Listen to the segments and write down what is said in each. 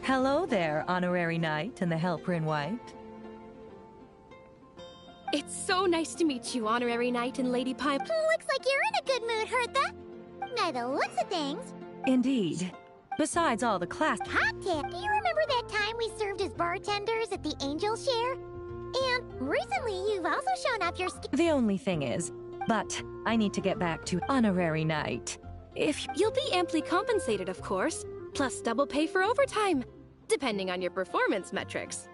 Hello there, Honorary Knight and the Helper in White. It's so nice to meet you, Honorary Knight and Lady Pie. Looks like you're in a good mood, Hertha. By the looks of things. Indeed. Besides all the class... Cocktail. Do you remember that time we served as bartenders at the Angel Share? And recently you've also shown off your skill. The only thing is, but I need to get back to Honorary Knight. If You'll be amply compensated, of course, plus double pay for overtime, depending on your performance metrics.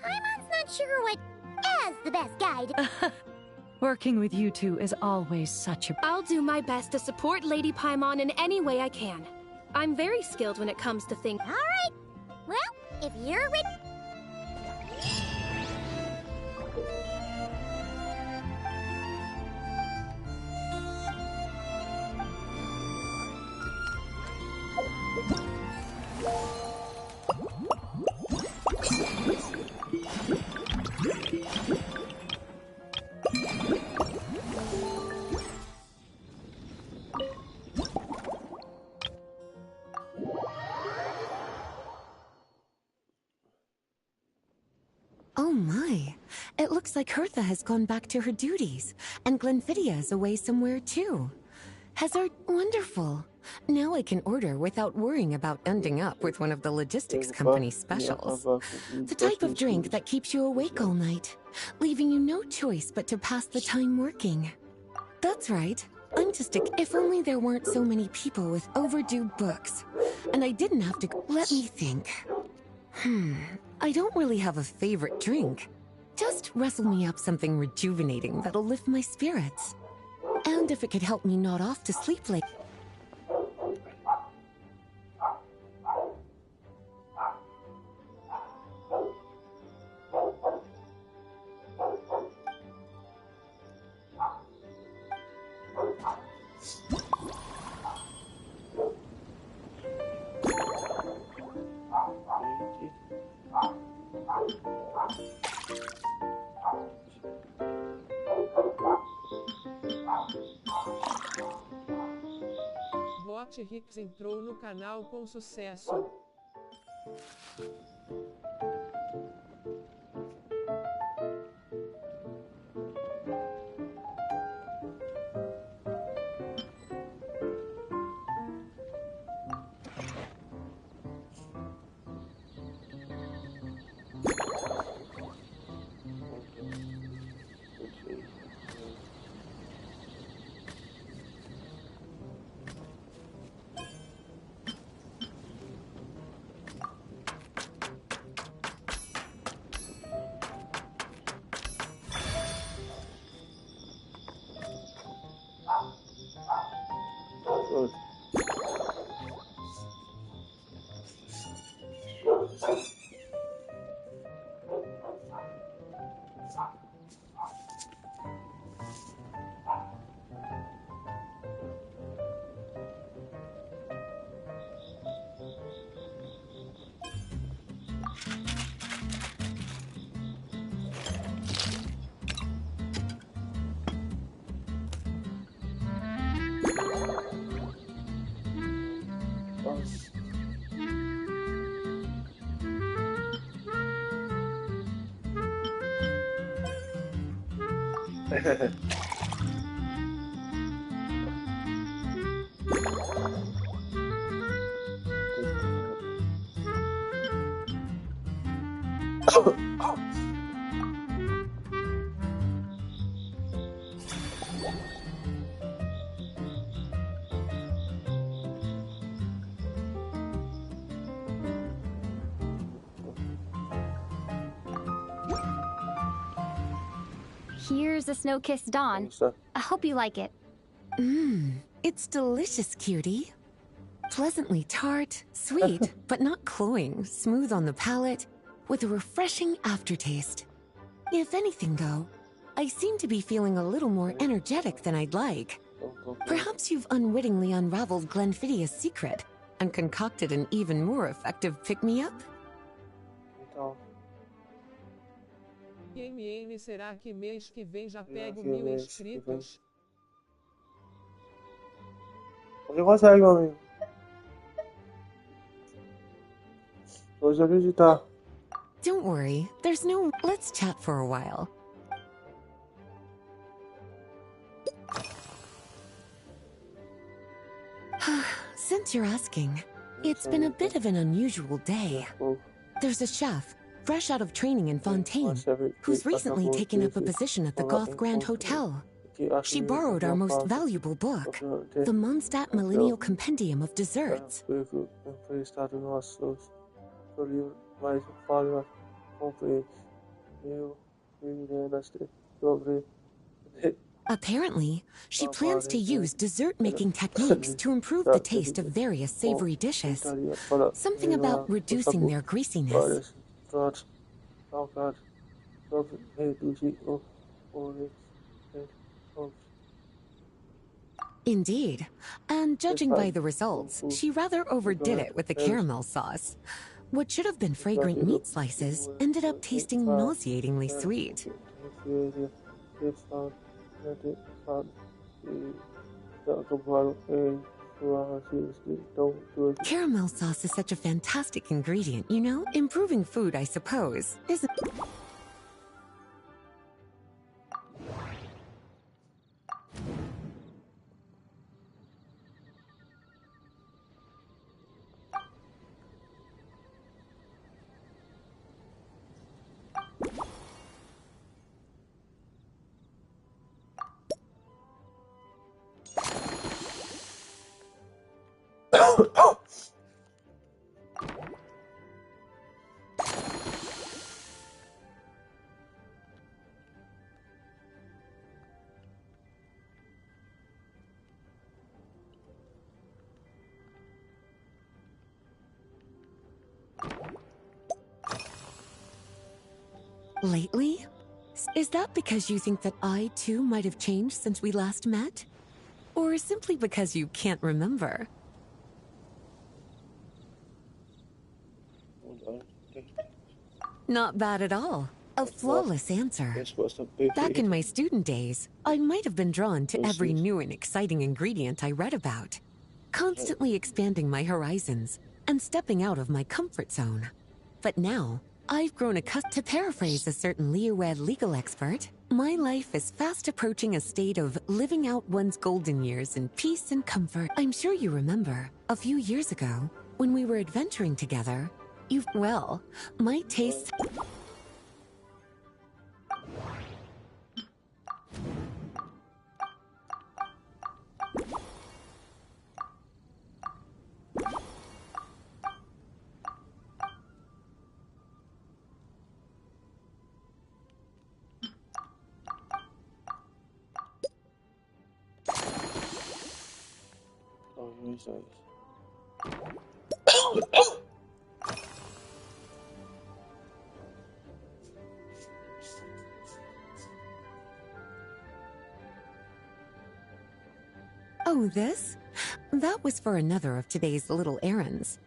Paimon's not sure what as the best guide. Working with you two is always such a... I'll do my best to support Lady Paimon in any way I can. I'm very skilled when it comes to things. All right. Well, if you're ready. Oh my, it looks like Hertha has gone back to her duties, and Glenfiddia is away somewhere too. Hazard, wonderful. Now I can order without worrying about ending up with one of the logistics company's specials. The type of drink that keeps you awake all night, leaving you no choice but to pass the time working. That's right, I'm just if only there weren't so many people with overdue books, and I didn't have to... Let me think. I don't really have a favorite drink. Just wrestle me up something rejuvenating that'll lift my spirits. And if it could help me nod off to sleep late. Bot Hicks entrou no canal com sucesso. Here's a snow-kissed dawn. I hope you like it. It's delicious, cutie. Pleasantly tart, sweet, but not cloying, smooth on the palate, with a refreshing aftertaste. If anything, though, I seem to be feeling a little more energetic than I'd like. Perhaps you've unwittingly unraveled Glenfiddia's secret and concocted an even more effective pick-me-up? Então, MN, será que mês que vem já pego 1000 inscritos? você consegue, meu amigo. Cosa visita? Don't worry, there's no. Let's chat for a while. Since you're asking, it's been a bit of an unusual day. There's a chef, fresh out of training in Fontaine, who's recently taken up a position at the Goth Grand Hotel. She borrowed our most valuable book, the Mondstadt Millennial Compendium of Desserts. Apparently, she plans to use dessert-making techniques to improve the taste of various savory dishes. Something about reducing their greasiness. Indeed. And judging by the results, she rather overdid it with the caramel sauce. What should have been fragrant meat slices ended up tasting nauseatingly sweet. Caramel sauce is such a fantastic ingredient, you know? Improving food, I suppose, isn't... Lately? Is that because you think that I, too, might have changed since we last met? Or simply because you can't remember? Not bad at all. A flawless answer. Back in my student days, I might have been drawn to every new and exciting ingredient I read about, constantly expanding my horizons and stepping out of my comfort zone. But now, I've grown accustomed. To paraphrase a certain Liyue legal expert, my life is fast approaching a state of living out one's golden years in peace and comfort. I'm sure you remember, a few years ago, when we were adventuring together, well, my tastes... Oh, this? That was for another of today's little errands.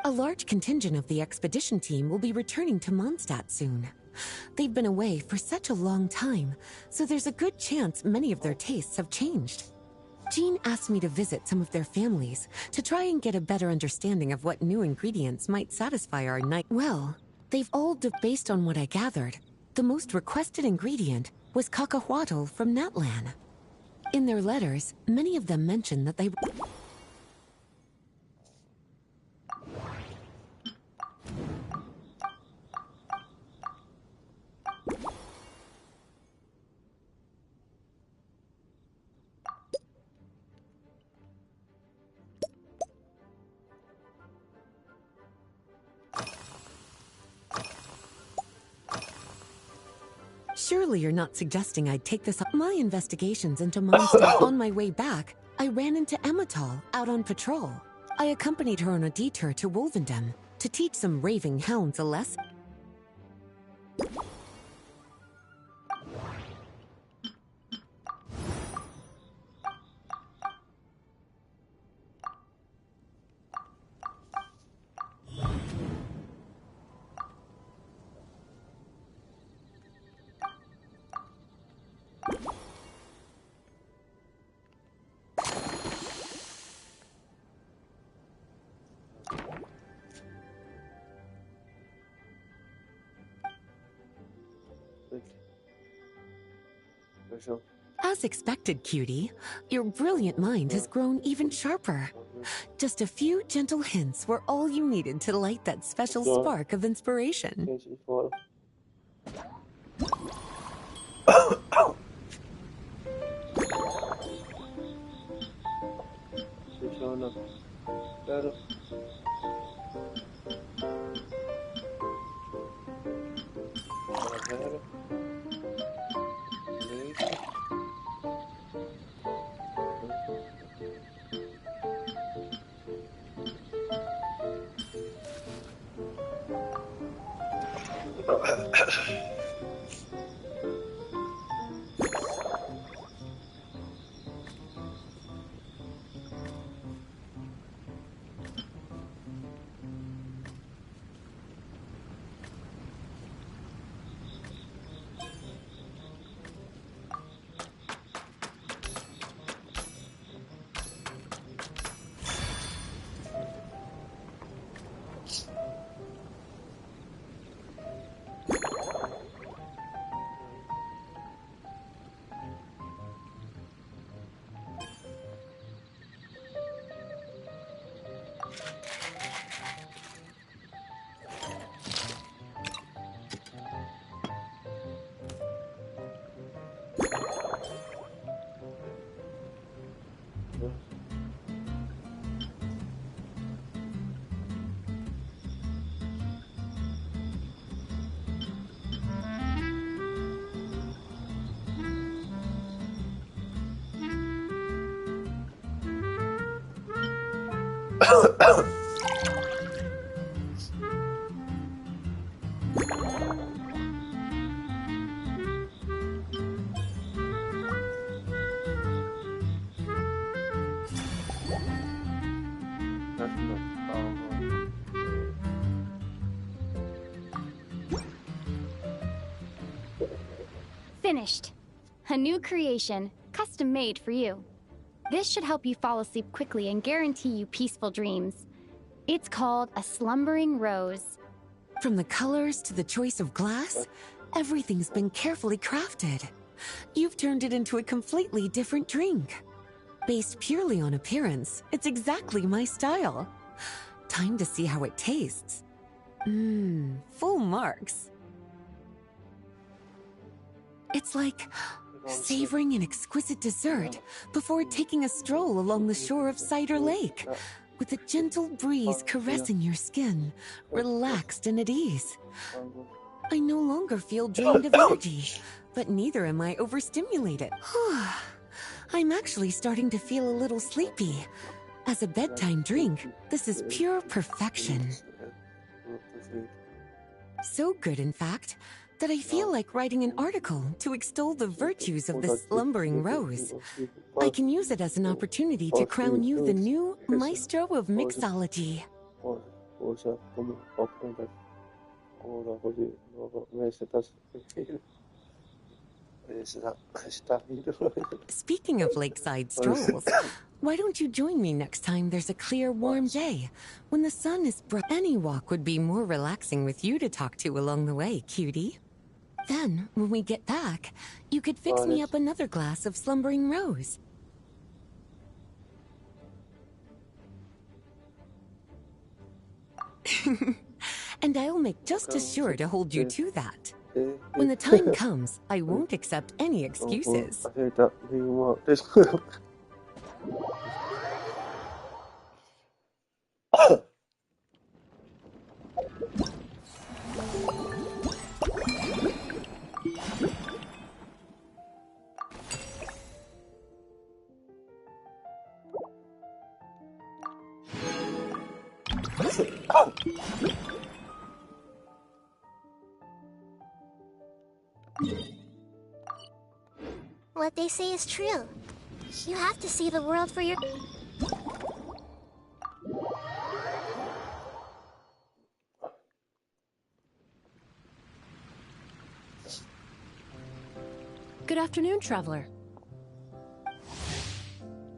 A large contingent of the expedition team will be returning to Mondstadt soon. They've been away for such a long time, so there's a good chance many of their tastes have changed. Jean asked me to visit some of their families to try and get a better understanding of what new ingredients might satisfy our night. Well, they've all based on what I gathered. The most requested ingredient was cacahuatl from Natlan. In their letters, many of them mentioned that they... Surely you're not suggesting I'd take this up. My investigations into Mondstadt. On my way back, I ran into Emmetall out on patrol. I accompanied her on a detour to Wolvendam to teach some raving hounds a lesson. As expected, cutie, your brilliant mind has grown even sharper. Just a few gentle hints were all you needed to light that special spark of inspiration. Finished. A new creation, custom made for you. This should help you fall asleep quickly and guarantee you peaceful dreams. It's called a slumbering rose. From the colors to the choice of glass, everything's been carefully crafted. You've turned it into a completely different drink. Based purely on appearance, it's exactly my style. Time to see how it tastes. Full marks. It's like savoring an exquisite dessert before taking a stroll along the shore of Cider Lake, with a gentle breeze caressing your skin, relaxed and at ease. I no longer feel drained of energy, but neither am I overstimulated. I'm actually starting to feel a little sleepy. As a bedtime drink, this is pure perfection. So good, in fact, that I feel like writing an article to extol the virtues of the slumbering rose. I can use it as an opportunity to crown you the new maestro of mixology. Speaking of lakeside strolls, why don't you join me next time there's a clear, warm day, when the sun is bright? Any walk would be more relaxing with you to talk to along the way, cutie. Then, when we get back, you could fix me up another glass of slumbering rose. And I'll make just as sure to hold you to that. When the time comes, I won't accept any excuses. What they say is true. You have to see the world for your... Good afternoon, traveler.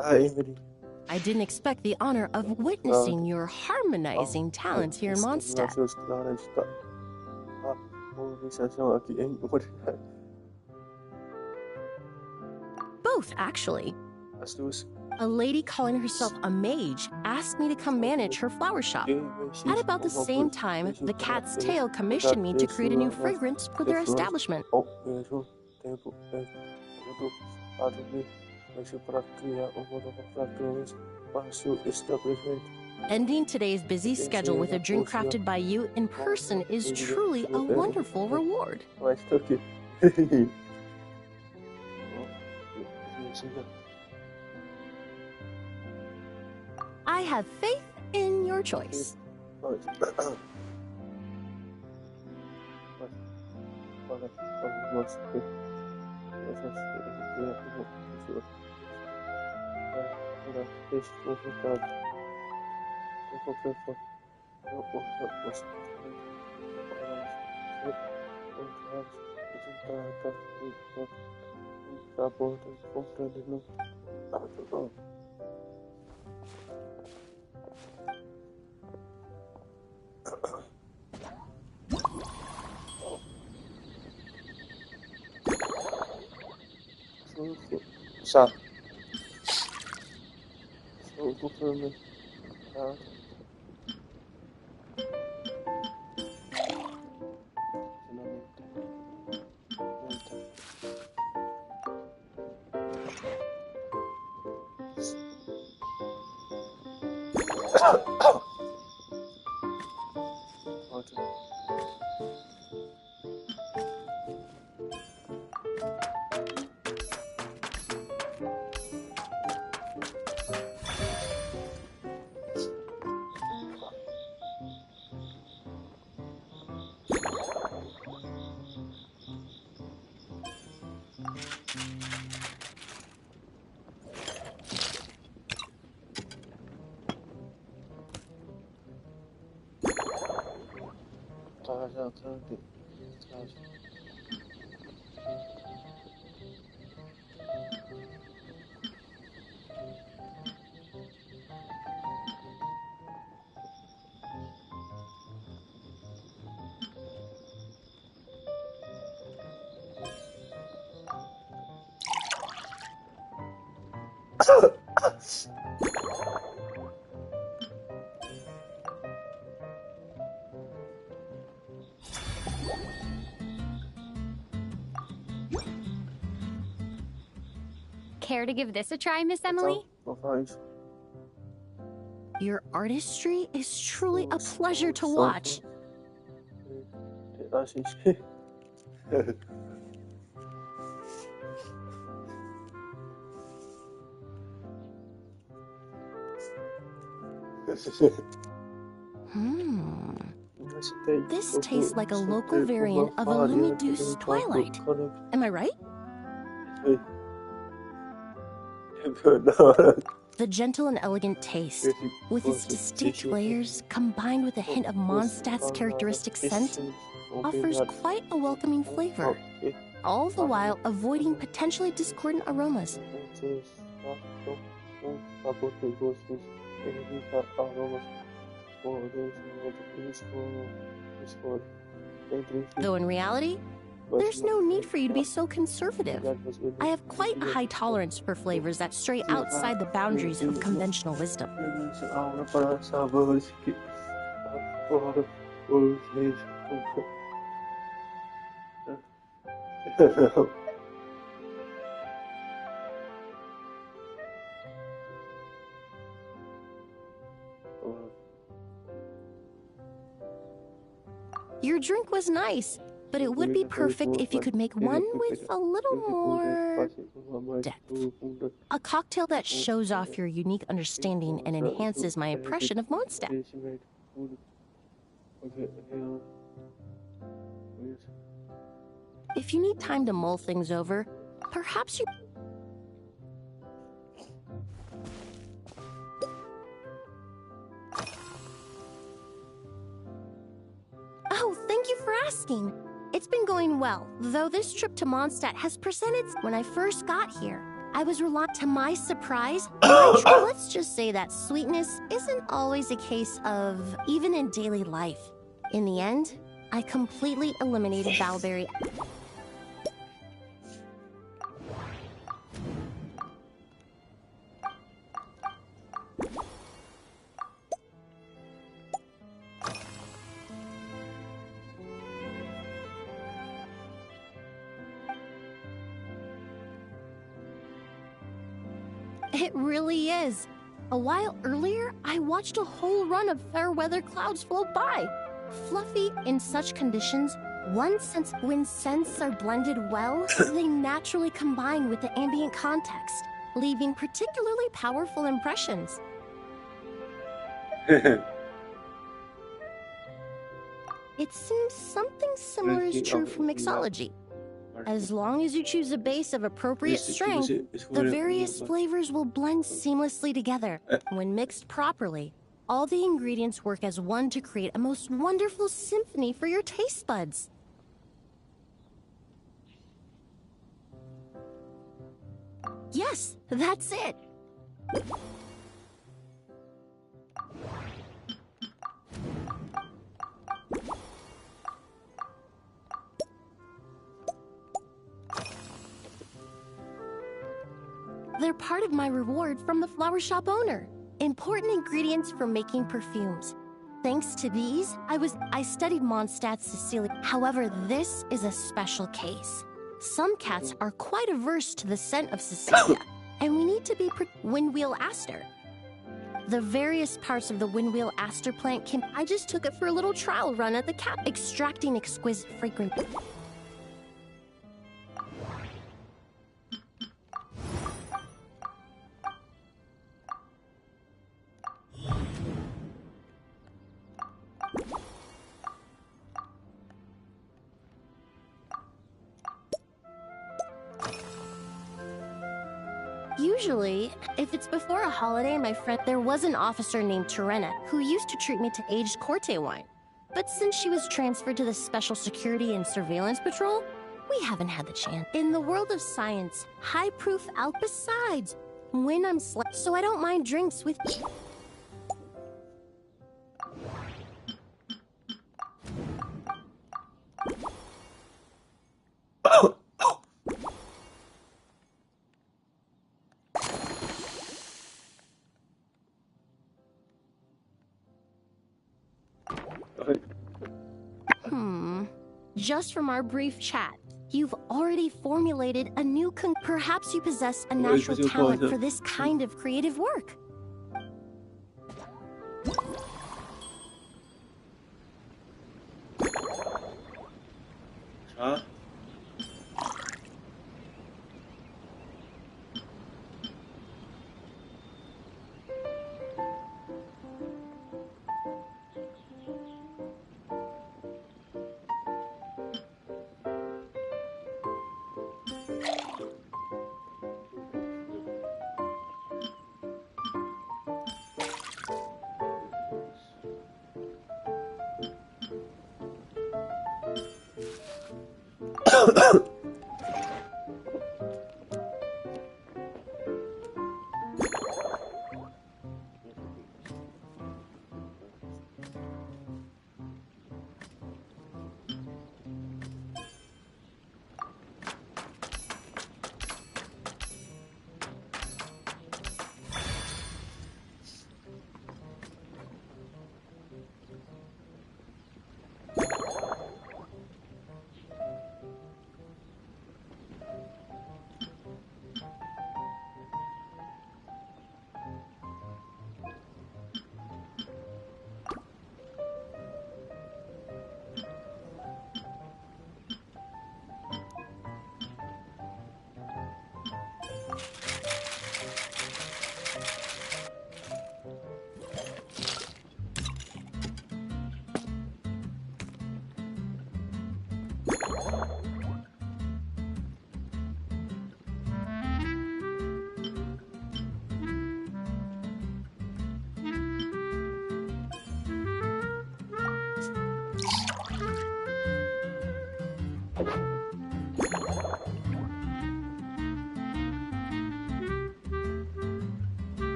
I didn't expect the honor of witnessing your harmonizing talents here in Mondstadt. Colonização aqui em Minelive. Both, actually. As duas. A lady calling herself a mage asked me to come manage her flower shop. At about the same time, the Cat's Tail commissioned me to create a new fragrance for their establishment. Ao mesmo tempo, educado para criar uma nova fragrância para seu estabelecimento. Ending today's busy schedule with a drink crafted by you in person is truly a wonderful reward. Mas tá aqui. I have faith in your choice. Sa. So government. Care to give this a try, Miss Emily? Your artistry is truly a pleasure to watch. This tastes like a local variant of a Lumiduce Twilight. Am I right? The gentle and elegant taste, with its distinct layers, combined with a hint of Mondstadt's characteristic scent, offers quite a welcoming flavor, all the while avoiding potentially discordant aromas. Though in reality, there's no need for you to be so conservative. I have quite a high tolerance for flavors that stray outside the boundaries of conventional wisdom. Your drink was nice, but it would be perfect if you could make one with a little more depth. A cocktail that shows off your unique understanding and enhances my impression of Mondstadt. If you need time to mull things over, perhaps you... Oh, thank you for asking. It's been going well, though this trip to Mondstadt has presented... When I first got here, I was relying... To my surprise, let's just say that sweetness isn't always a case of... even in daily life. In the end, I completely eliminated Bowberry. It really is. A while earlier, I watched a whole run of fair weather clouds float by. Fluffy in such conditions, when scents are blended well, they naturally combine with the ambient context, leaving particularly powerful impressions. It seems something similar is true for mixology. As long as you choose a base of appropriate strength, the various flavors will blend seamlessly together. When mixed properly, all the ingredients work as one to create a most wonderful symphony for your taste buds. Yes, that's it. They're part of my reward from the flower shop owner. Important ingredients for making perfumes. Thanks to these, I studied Mondstadt's Cecilia. However, this is a special case. Some cats are quite averse to the scent of Cecilia, and we need to be windwheel aster. The various parts of the windwheel aster plant can. I just took it for a little trial run at the cap, extracting exquisite fragrance. Usually, if it's before a holiday, there was an officer named Terena who used to treat me to aged Corte wine. But since she was transferred to the Special Security and Surveillance Patrol, we haven't had the chance. In the world of science, high-proof besides, when I'm so I don't mind drinks with Just from our brief chat, you've already formulated a new perhaps you possess a natural talent for this kind of creative work. Huh?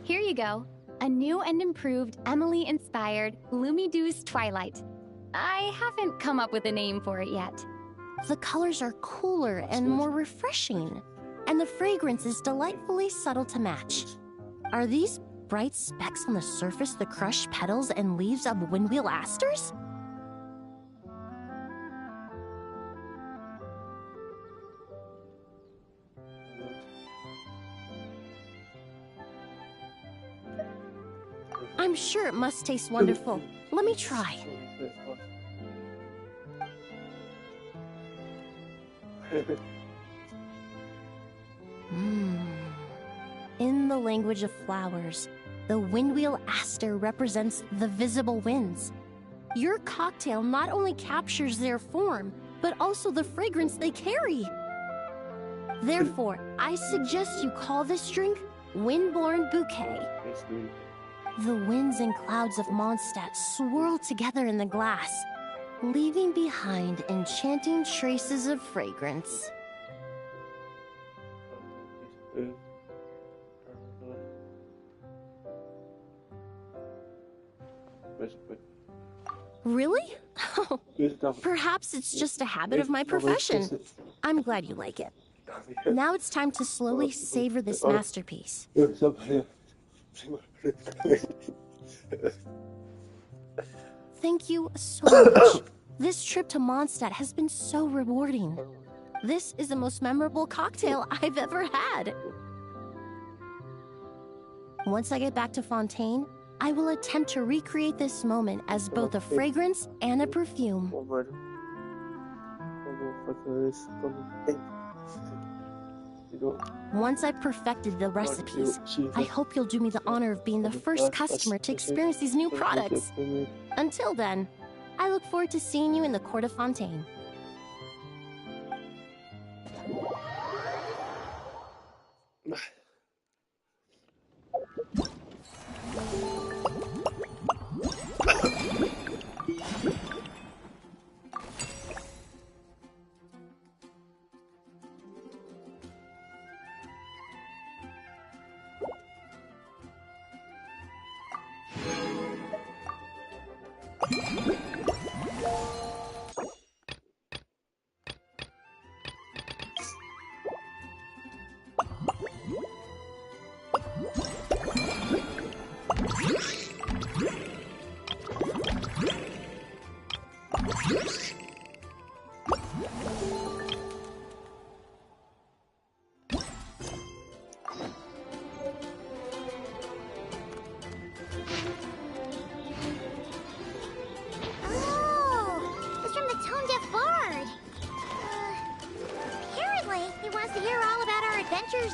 Here you go. A new and improved Emily-inspired Lumidouce Twilight. I haven't come up with a name for it yet. The colors are cooler and more refreshing, and the fragrance is delightfully subtle to match. Are these bright specks on the surface the crushed petals and leaves of windwheel asters? I'm sure it must taste wonderful. Let me try. In the language of flowers, the windwheel aster represents the visible winds. Your cocktail not only captures their form, but also the fragrance they carry. Therefore, I suggest you call this drink Windborne Bouquet. The winds and clouds of Mondstadt swirl together in the glass, leaving behind enchanting traces of fragrance. Really? Perhaps it's just a habit of my profession. I'm glad you like it. Now it's time to slowly savor this masterpiece. Thank you so much. This trip to Mondstadt has been so rewarding. This is the most memorable cocktail I've ever had. Once I get back to Fontaine, I will attempt to recreate this moment as both a fragrance and a perfume. Once I've perfected the recipes, I hope you'll do me the honor of being the first customer to experience these new products. Until then, I look forward to seeing you in the Court of Fontaine.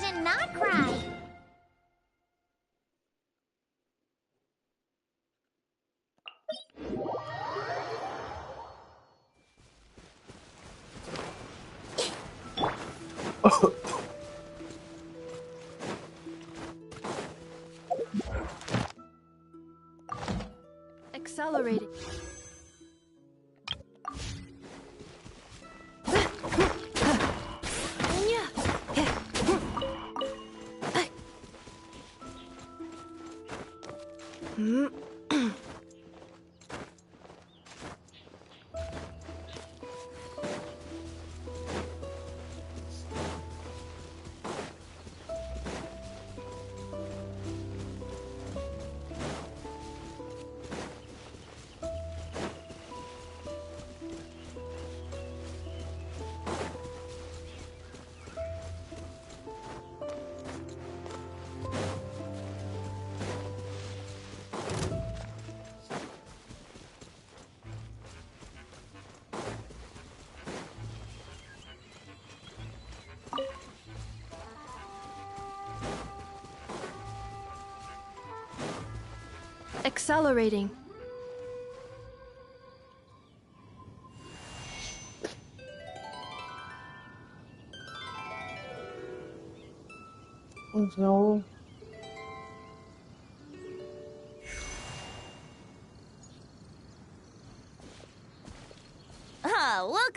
And not cry. Accelerating. Accelerating. No.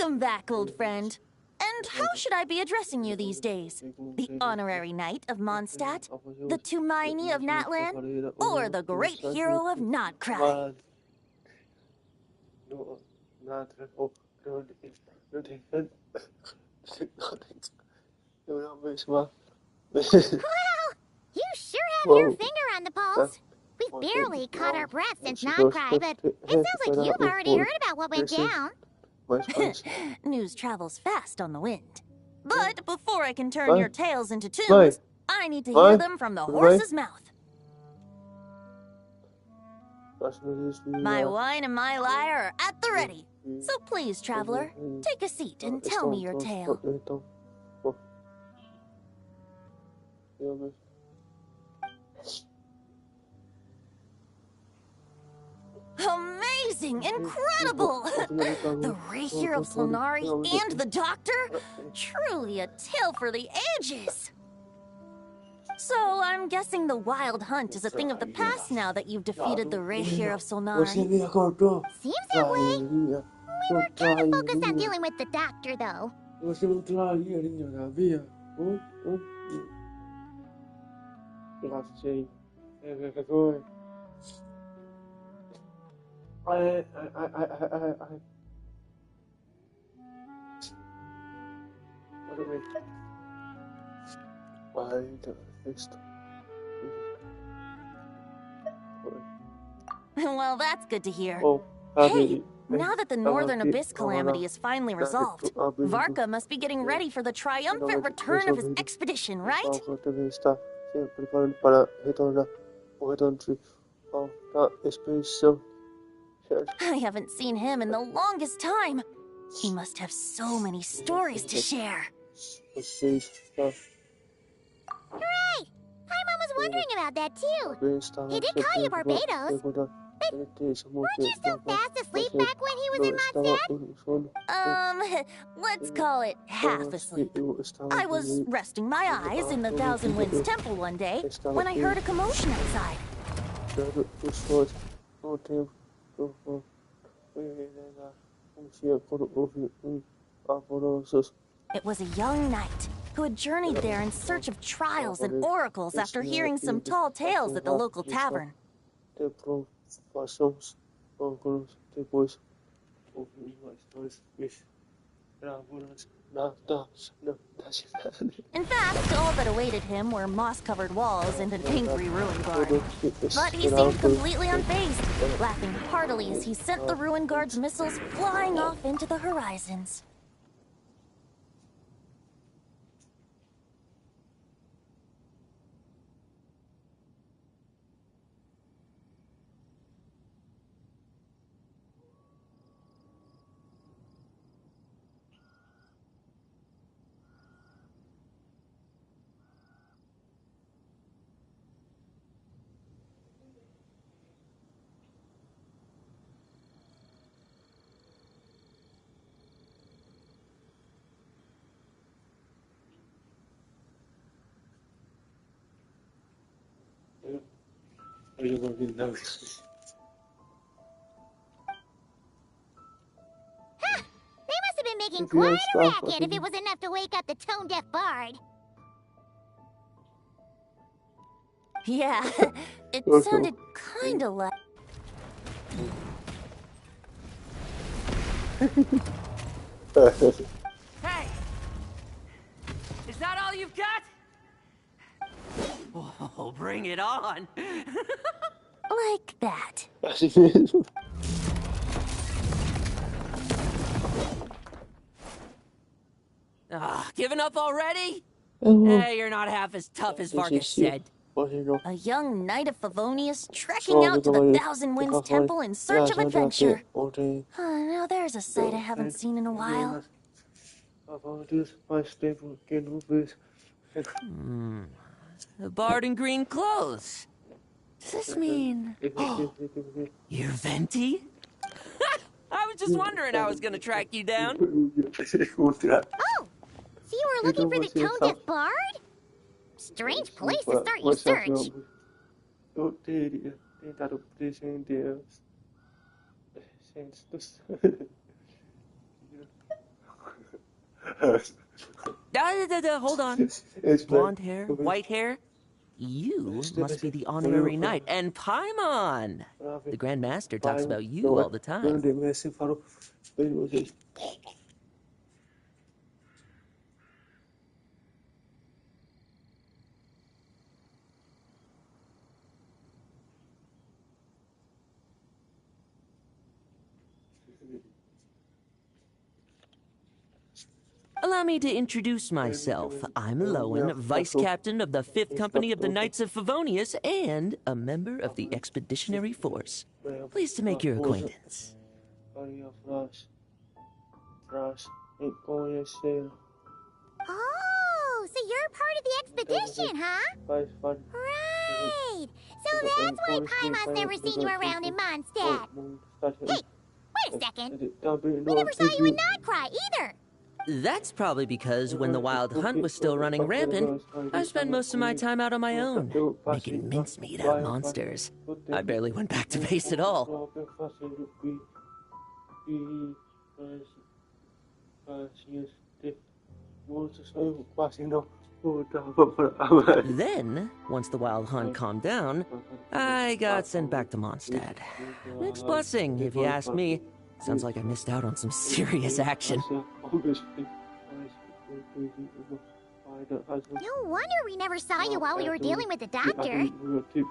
Welcome back, old friend. And how should I be addressing you these days? The Honorary Knight of Mondstadt? The Tumaini of Natlan? Or the Great Hero of Nodcry? Wow! You sure have your finger on the pulse. We've barely caught our breath since Nodcry, but it sounds like you've already heard about what went down. News travels fast on the wind. But before I can turn your tales into tunes, I need to hear them from the horse's mouth. My wine and my lyre are at the ready. So please, traveler, take a seat and tell me your tale. Amazing! Incredible! The Rapier of Solnari and the Doctor? Truly a tale for the ages! So, I'm guessing the Wild Hunt is a thing of the past now that you've defeated the Rapier of Solnari. Seems that way. We were kind of focused on dealing with the Doctor, though. Well, that's good to hear. Hey, now that the Northern Abyss calamity is finally resolved, Varka must be getting ready for the triumphant return of his expedition, right? I haven't seen him in the longest time. He must have so many stories to share. Hooray! Paimon was wondering about that, too. He did call you Barbados. But weren't you still fast asleep back when he was in Mondstadt? Let's call it half asleep. I was resting my eyes in the Thousand Winds Temple one day when I heard a commotion outside. It was a young knight who had journeyed there in search of trials and oracles after hearing some tall tales at the local tavern. In fact, all that awaited him were moss-covered walls and an angry ruin guard. But he seemed completely unfazed, laughing heartily as he sent the ruin guard's missiles flying off into the horizons. Ha! They must have been making quite a racket if it was enough to wake up the tone-deaf bard. Yeah, it sounded kinda like... Hey! Is that all you've got? Oh, bring it on! like that. Giving up already? Hey, you're not half as tough as Vargas said. A young knight of Favonius trekking out to the Thousand Winds Temple in search of adventure. Now there's a sight I haven't seen in a while. A bard in green clothes. Does this mean... you're Venti? I was just wondering I was gonna track you down. Oh! So you were looking for the tone-deaf bard? Strange place to start your search. Hold on. Blonde hair, white hair. You must be the honorary knight. And Paimon! The Grand Master talks about you all the time. Allow me to introduce myself. I'm Lowen, Vice Captain of the 5th Company of the Knights of Favonius and a member of the Expeditionary Force. Pleased to make your acquaintance. Oh, so you're part of the expedition, huh? Right. So that's why Paimon's never seen you around in Mondstadt. Hey, wait a second. We never saw you in Nightcry either. That's probably because when the Wild Hunt was still running rampant, I spent most of my time out on my own, making mincemeat out of monsters. I barely went back to base at all. Then, once the Wild Hunt calmed down, I got sent back to Mondstadt. Mixed blessing, if you ask me. Sounds like I missed out on some serious action. No wonder we never saw you while we were dealing with the doctor.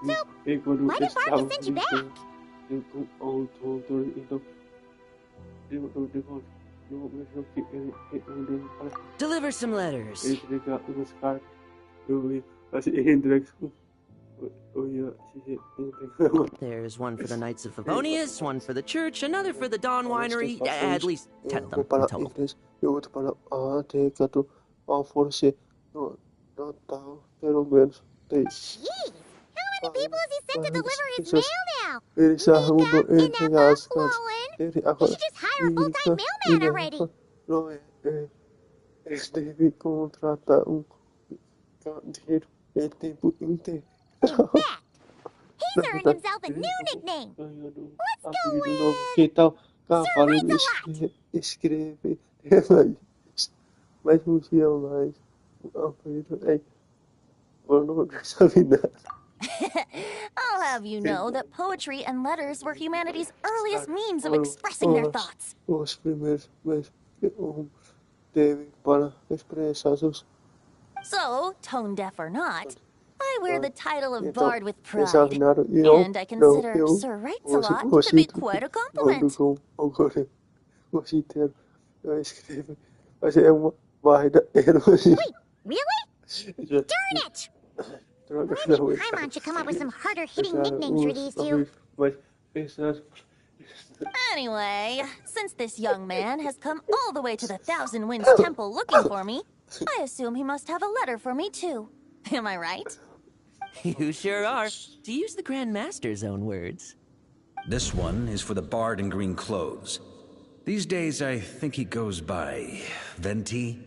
So, why did Vargas send you back? Deliver some letters. There's one for the Knights of Favonius, one for the church, another for the Dawn Winery, at least 10 of them in total. Jeez, how many people has he sent to deliver his mail now? Mika, enough, Lowen. You should just hire a full-time mailman already. In fact, he's earned himself a new nickname. Let's go with Sir Write-A-Lot. I'll have you know that poetry and letters were humanity's earliest means of expressing their thoughts. So, tone deaf or not, I wear the title of Bard with pride, and I consider Sir Write-A-Lot to be quite a compliment. Wait, really? Darn it! Maybe Paimon should come up with some harder-hitting nicknames for these two. Anyway, since this young man has come all the way to the Thousand Winds Temple looking for me, I assume he must have a letter for me too. Am I right? You sure are. To use the Grand Master's own words. This one is for the Bard in green clothes. These days, I think he goes by Venti.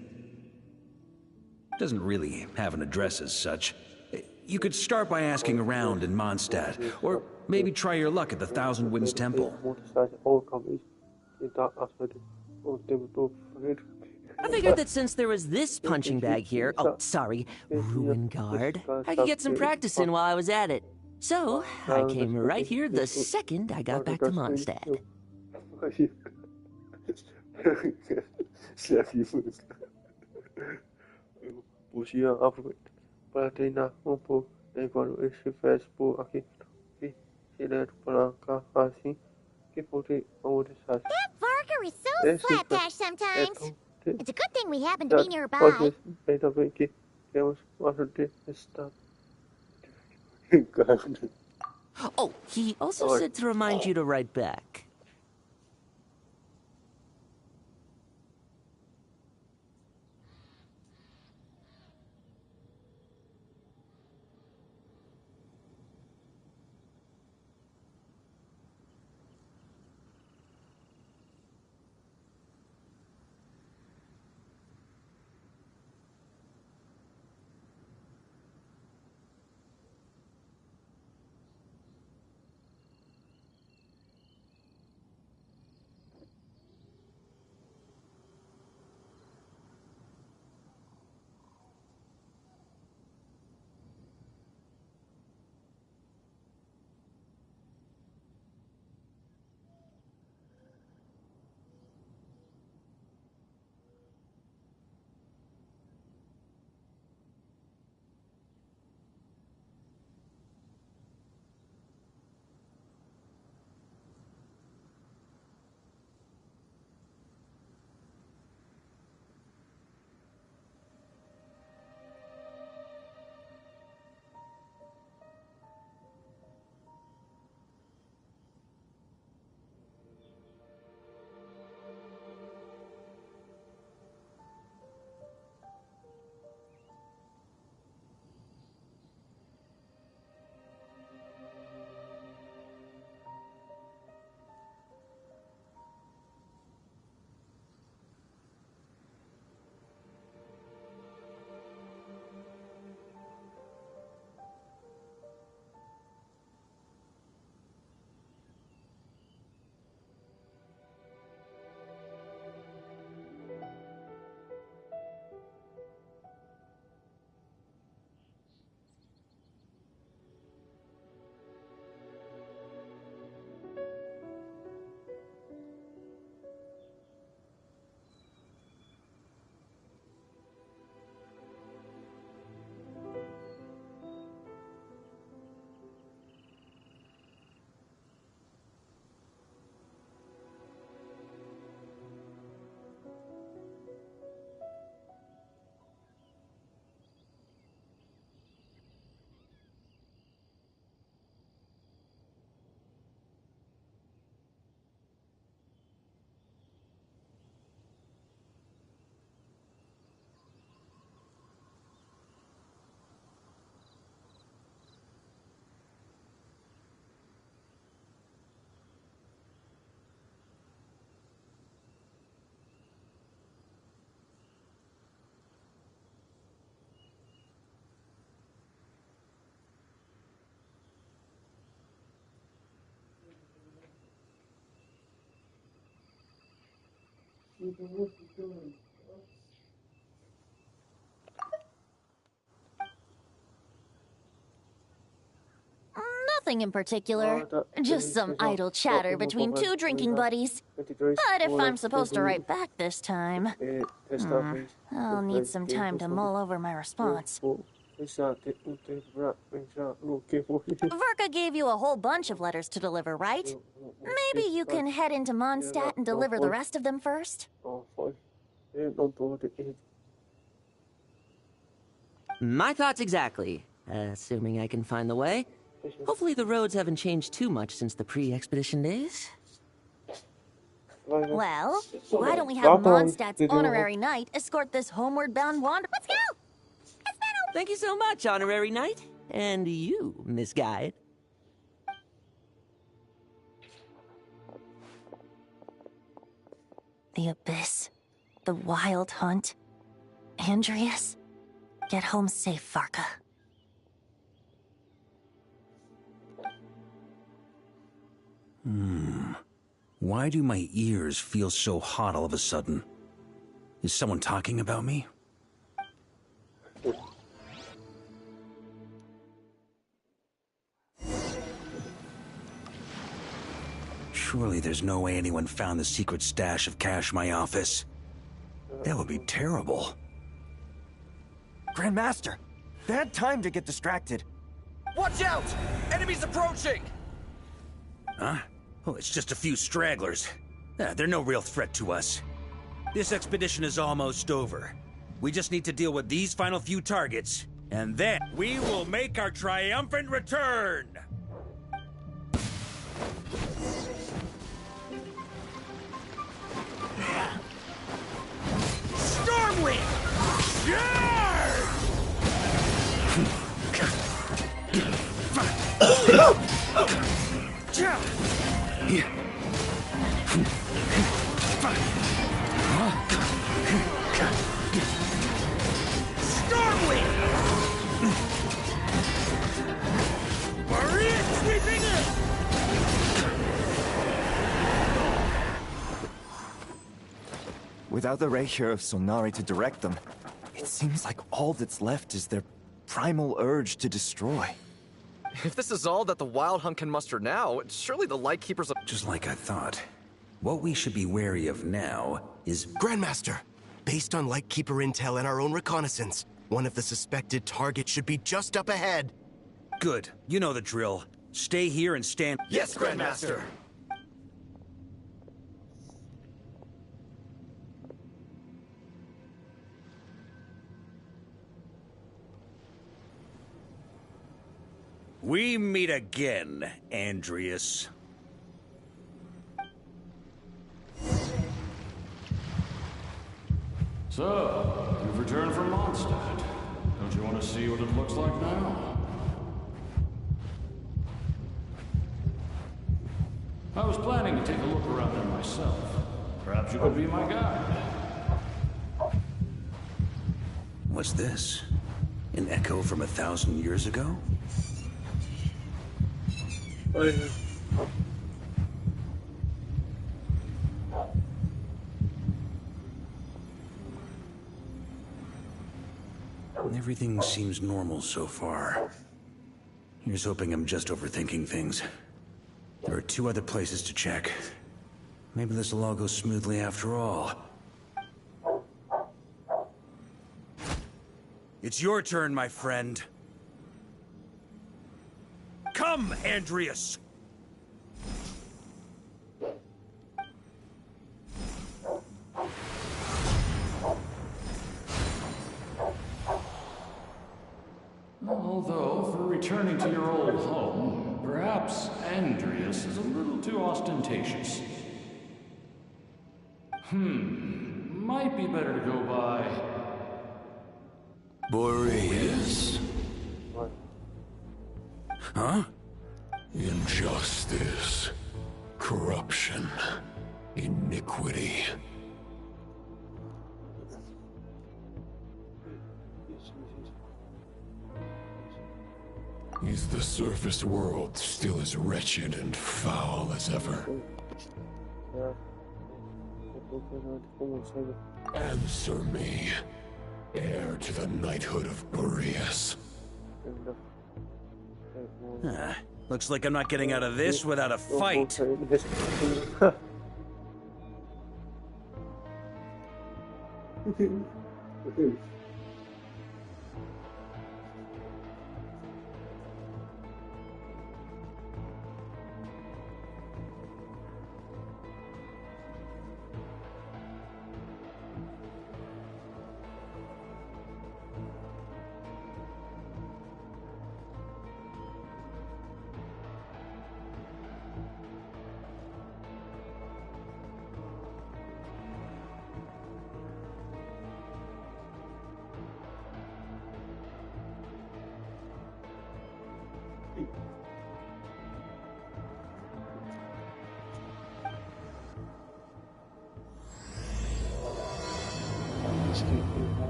Doesn't really have an address as such. You could start by asking around in Mondstadt, or maybe try your luck at the Thousand Winds Temple. I figured that since there was this punching bag here, Ruin Guard, I could get some practice in while I was at it. So, I came right here the second I got back to Mondstadt. That Varga is so slapdash sometimes. It's a good thing we happen to be nearby. Oh, he also said to remind you to write back. Nothing in particular. Just some idle chatter between two drinking buddies. But if I'm supposed to write back this time, I'll need some time to mull over my response. Verka gave you a whole bunch of letters to deliver, right? Maybe you can head into Mondstadt and deliver the rest of them first? My thoughts exactly. Assuming I can find the way. Hopefully the roads haven't changed too much since the pre-expedition days. Well, why don't we have Mondstadt's honorary knight escort this homeward-bound wanderer? Let's go! Thank you so much, honorary knight. And you, Miss Guide. The Abyss. The Wild Hunt. Andreas. Get home safe, Varka. Why do my ears feel so hot all of a sudden? Is someone talking about me? Surely there's no way anyone found the secret stash of cash in my office. That would be terrible. Grandmaster, bad time to get distracted. Watch out! Enemies approaching! Huh? Oh, it's just a few stragglers. They're no real threat to us. This expedition is almost over. We just need to deal with these final few targets, and then we will make our triumphant return! Stormwind! Stormwind! Maria sweeping in! Without the Reikir of Solnari to direct them, it seems like all that's left is their primal urge to destroy. If this is all that the Wild Hunt can muster now, surely the Lightkeepers of— Just like I thought. What we should be wary of now is— Grandmaster, based on Lightkeeper intel and our own reconnaissance, one of the suspected targets should be just up ahead. Good. You know the drill. Stay here and stand— Yes, Grandmaster! We meet again, Andreas. So, you've returned from Mondstadt. Don't you want to see what it looks like now? I was planning to take a look around there myself. Perhaps you could be my guide. What's this? An echo from 1,000 years ago? Everything seems normal so far. Here's hoping I'm just overthinking things. There are 2 other places to check. Maybe this will all go smoothly after all. It's your turn, my friend. Come, Andreas! Although, for returning to your old home, perhaps Andreas is a little too ostentatious. Might be better to go by... Boreas. Huh? Injustice. Corruption. Iniquity. Is the surface world still as wretched and foul as ever? Answer me, heir to the knighthood of Boreas. Looks like I'm not getting out of this without a fight.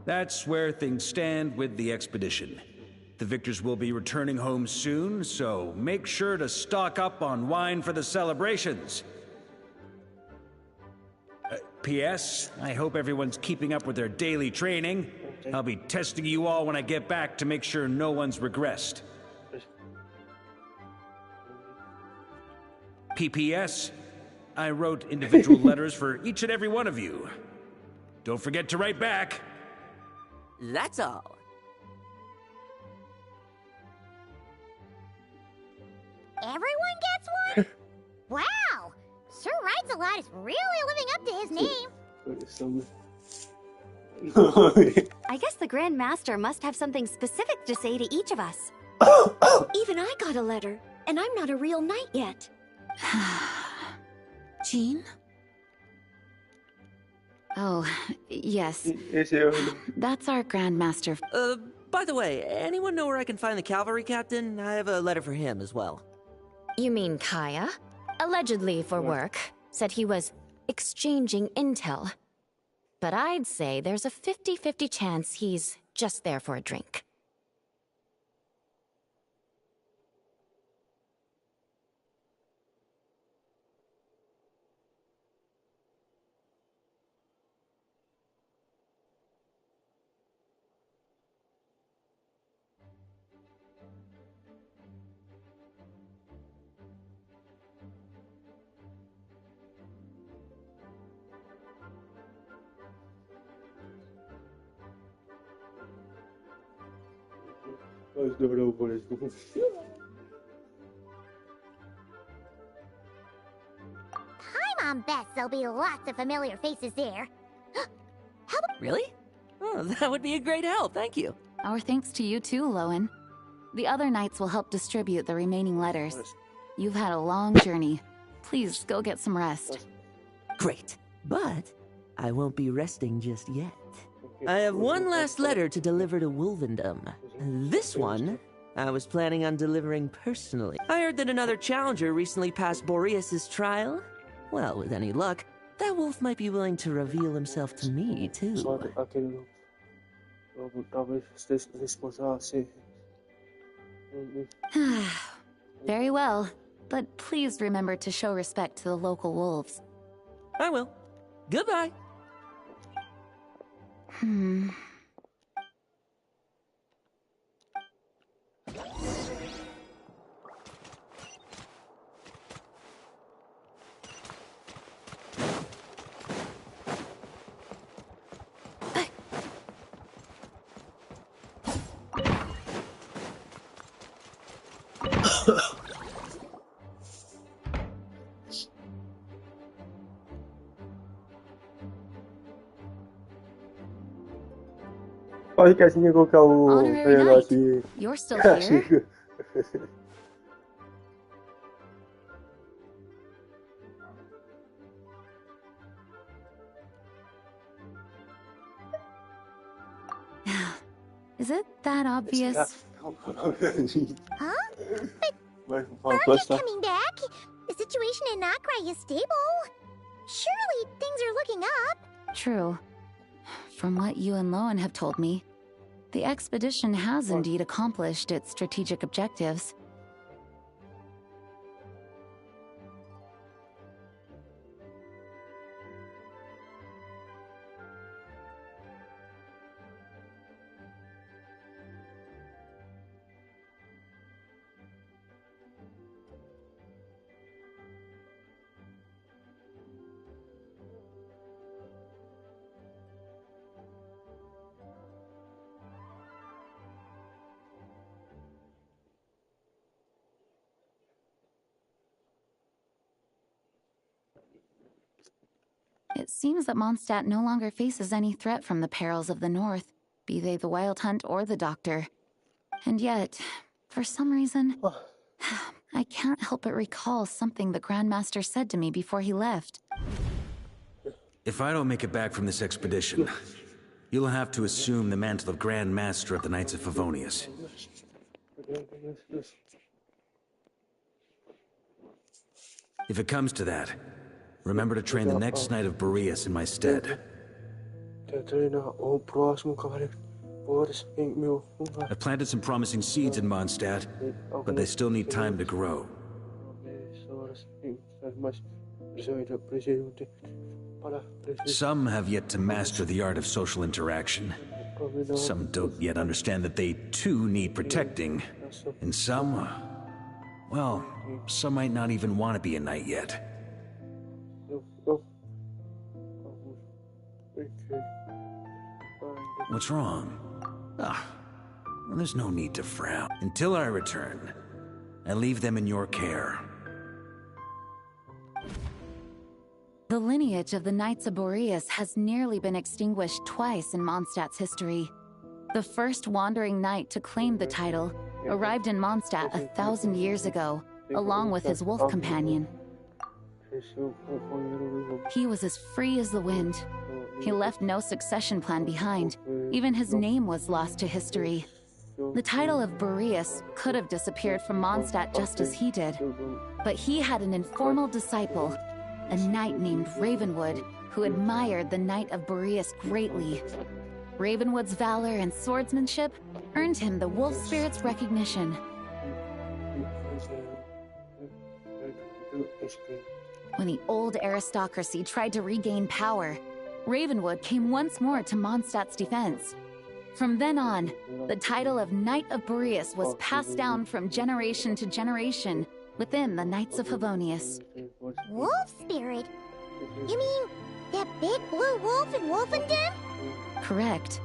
That's where things stand with the expedition. The victors will be returning home soon, so make sure to stock up on wine for the celebrations. P.S. I hope everyone's keeping up with their daily training. I'll be testing you all when I get back to make sure no one's regressed. P.P.S. I wrote individual letters for each and every one of you. Don't forget to write back. That's all. Everyone gets one? Wow! Sir Writes-A-Lot is really living up to his name. I guess the Grand Master must have something specific to say to each of us. Even I got a letter, and I'm not a real knight yet. Jean? Oh, yes. That's our Grandmaster. By the way, anyone know where I can find the cavalry captain? I have a letter for him as well. You mean Kaya? Allegedly for work. Said he was exchanging intel. But I'd say there's a 50-50 chance he's just there for a drink. Hi, Mom Beth. There'll be lots of familiar faces there. Really? Oh, that would be a great help, thank you. Our thanks to you too, Lowen. The other knights will help distribute the remaining letters. You've had a long journey. Please go get some rest. Great, but I won't be resting just yet. I have one last letter to deliver to Wolvendom. This one, I was planning on delivering personally. I heard that another challenger recently passed Boreas' trial. Well, with any luck, that wolf might be willing to reveal himself to me, too. Very well, but please remember to show respect to the local wolves. I will. Goodbye. Olha que assim colocar o Honorary Knight, you're still here? Is it that obvious? Huh? But Maria's coming back. The situation in Nakrai is stable. Surely things are looking up. True. From what you and Lowen have told me, The expedition has indeed accomplished its strategic objectives. It seems that Mondstadt no longer faces any threat from the perils of the North, be they the Wild Hunt or the Doctor. And yet, for some reason, I can't help but recall something the Grandmaster said to me before he left. If I don't make it back from this expedition, you'll have to assume the mantle of Grand Master of the Knights of Favonius. If it comes to that, remember to train the next Knight of Boreas in my stead. I've planted some promising seeds in Mondstadt, but they still need time to grow. Some have yet to master the art of social interaction. Some don't yet understand that they too need protecting. And some, well, some might not even want to be a knight yet. What's wrong? Well, there's no need to frown. Until I return, I leave them in your care. The lineage of the Knights of Boreas has nearly been extinguished twice in Mondstadt's history. The first wandering knight to claim the title arrived in Mondstadt 1,000 years ago, along with his wolf companion. He was as free as the wind. He left no succession plan behind. Even his name was lost to history. The title of Boreas could have disappeared from Mondstadt just as he did. But he had an informal disciple, a knight named Ravenwood, who admired the Knight of Boreas greatly. Ravenwood's valor and swordsmanship earned him the Wolf Spirit's recognition. When the old aristocracy tried to regain power, Ravenwood came once more to Mondstadt's defense. From then on, the title of Knight of Boreas was passed down from generation to generation within the Knights of Favonius. Wolf spirit? You mean that big blue wolf in Wolfenden? Correct.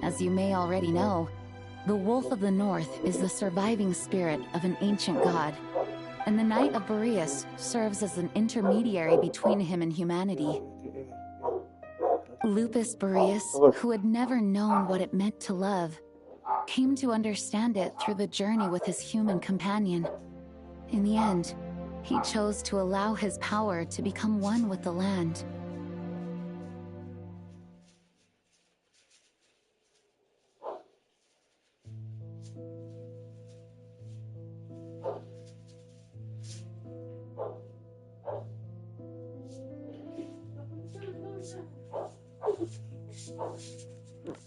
As you may already know, the Wolf of the North is the surviving spirit of an ancient god, and the Knight of Boreas serves as an intermediary between him and humanity. Lupus Boreas, who had never known what it meant to love, came to understand it through the journey with his human companion. In the end, he chose to allow his power to become one with the land.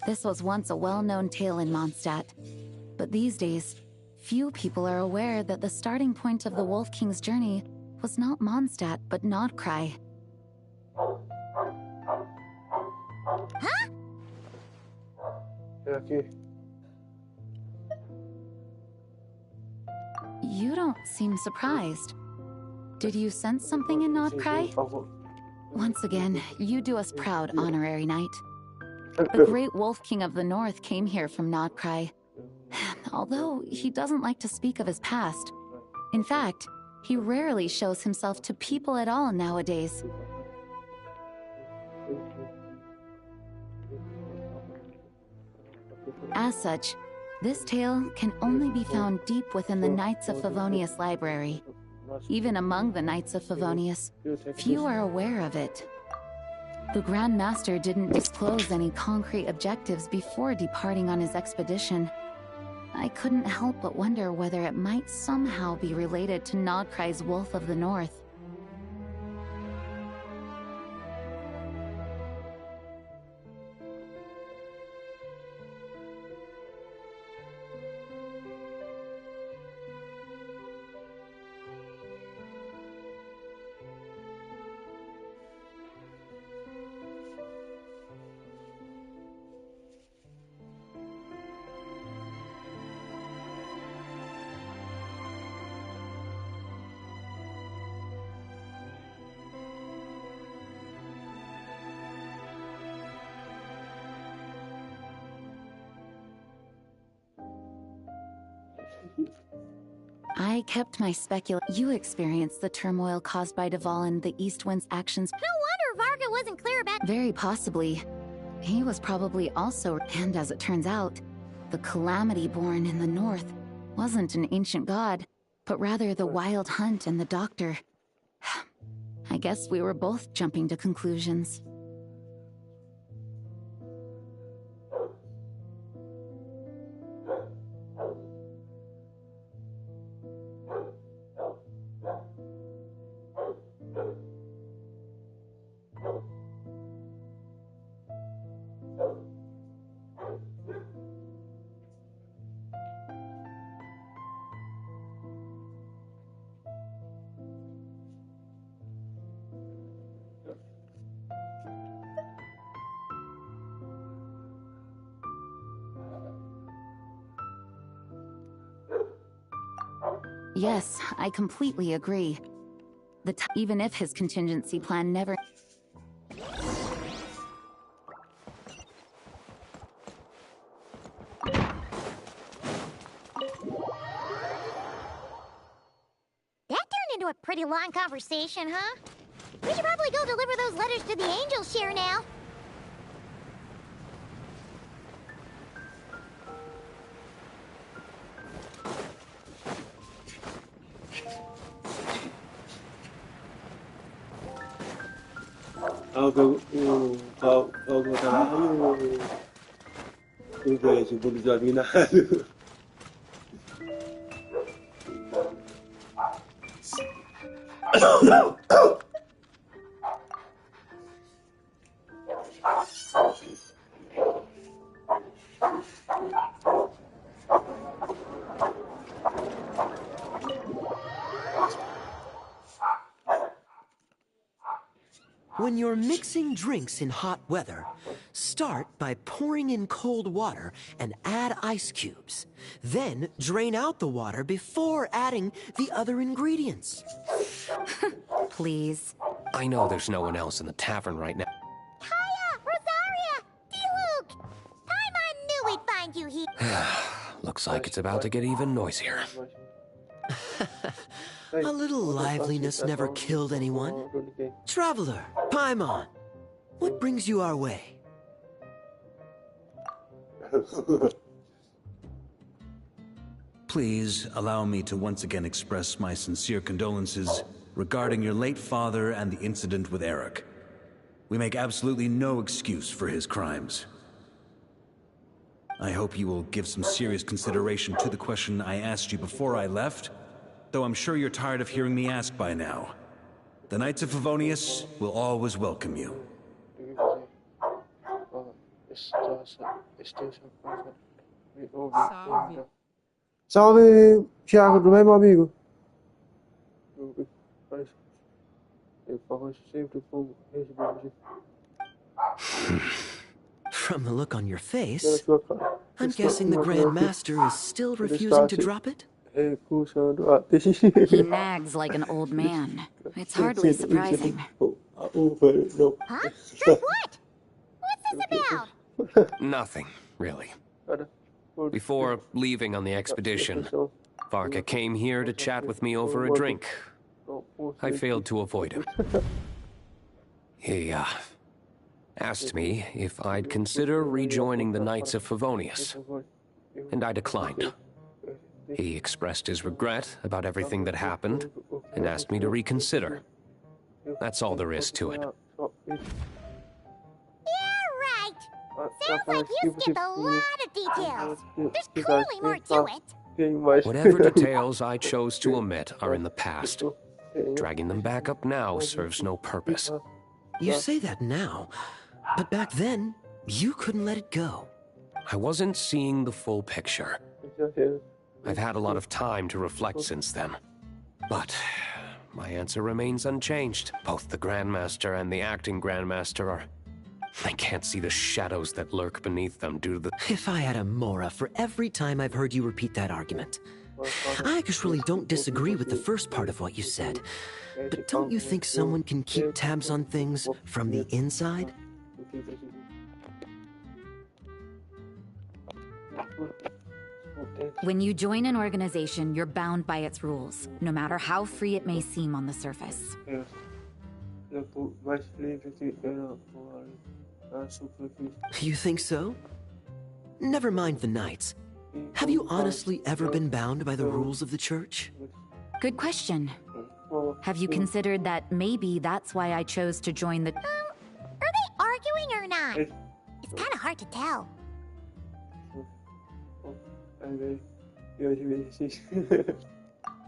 This was once a well-known tale in Mondstadt, but these days, few people are aware that the starting point of the Wolf King's journey was not Mondstadt, but Nodcry. Huh? You don't seem surprised. Did you sense something in Nodcry? Once again, you do us proud, Honorary Knight. The great Wolf King of the North came here from Nodcry. Although he doesn't like to speak of his past. In fact, he rarely shows himself to people at all nowadays. As such, this tale can only be found deep within the Knights of Favonius library. Even among the Knights of Favonius, few are aware of it. The Grand Master didn't disclose any concrete objectives before departing on his expedition. I couldn't help but wonder whether it might somehow be related to Nodcry's Wolf of the North. I kept my You experienced the turmoil caused by Deval and the East Wind's actions. No wonder Varga wasn't clear about— Very possibly. He was probably also, and as it turns out, the calamity born in the north wasn't an ancient god, but rather the Wild Hunt and the Doctor. I guess we were both jumping to conclusions. Yes, I completely agree. Even if his contingency plan never... That turned into a pretty long conversation, huh? We should probably go deliver those letters to the Angel's Share now. O trabalho eu vejo por examinado. When you're mixing drinks in hot weather, start by pouring in cold water and add ice cubes. Then drain out the water before adding the other ingredients. Please. I know there's no one else in the tavern right now. Hiya! Rosaria! D-Luke! Paimon knew we'd find you here. Looks like it's about to get even noisier. A little liveliness never killed anyone. Traveler, Paimon, what brings you our way? Please allow me to once again express my sincere condolences regarding your late father and the incident with Eric. We make absolutely no excuse for his crimes. I hope you will give some serious consideration to the question I asked you before I left, though I'm sure you're tired of hearing me ask by now. The Knights of Favonius will always welcome you. Salve. Salve, Thiago, tudo bem, meu amigo? From the look on your face, I'm guessing the Grand Master is still refusing to drop it? He nags like an old man. It's hardly surprising. Huh? Drop what? What's this about? Nothing, really. Before leaving on the expedition, Varga came here to chat with me over a drink. I failed to avoid him. He, asked me if I'd consider rejoining the Knights of Favonius, and I declined. He expressed his regret about everything that happened, and asked me to reconsider. That's all there is to it. Yeah, right. Sounds like you skipped a lot of details. There's clearly more to it. Whatever details I chose to omit are in the past. Dragging them back up now serves no purpose. You say that now, but back then, you couldn't let it go. I wasn't seeing the full picture. I've had a lot of time to reflect since then. But my answer remains unchanged. Both the Grandmaster and the acting Grandmaster are... I can't see the shadows that lurk beneath them due to the... If I had a Mora for every time I've heard you repeat that argument. I actually don't disagree with the first part of what you said. But don't you think someone can keep tabs on things from the inside? When you join an organization, you're bound by its rules, no matter how free it may seem on the surface. You think so? Never mind the Knights. Have you honestly ever been bound by the rules of the Church? Good question. Have you considered that maybe that's why I chose to join the... Are they arguing or not? It's kind of hard to tell.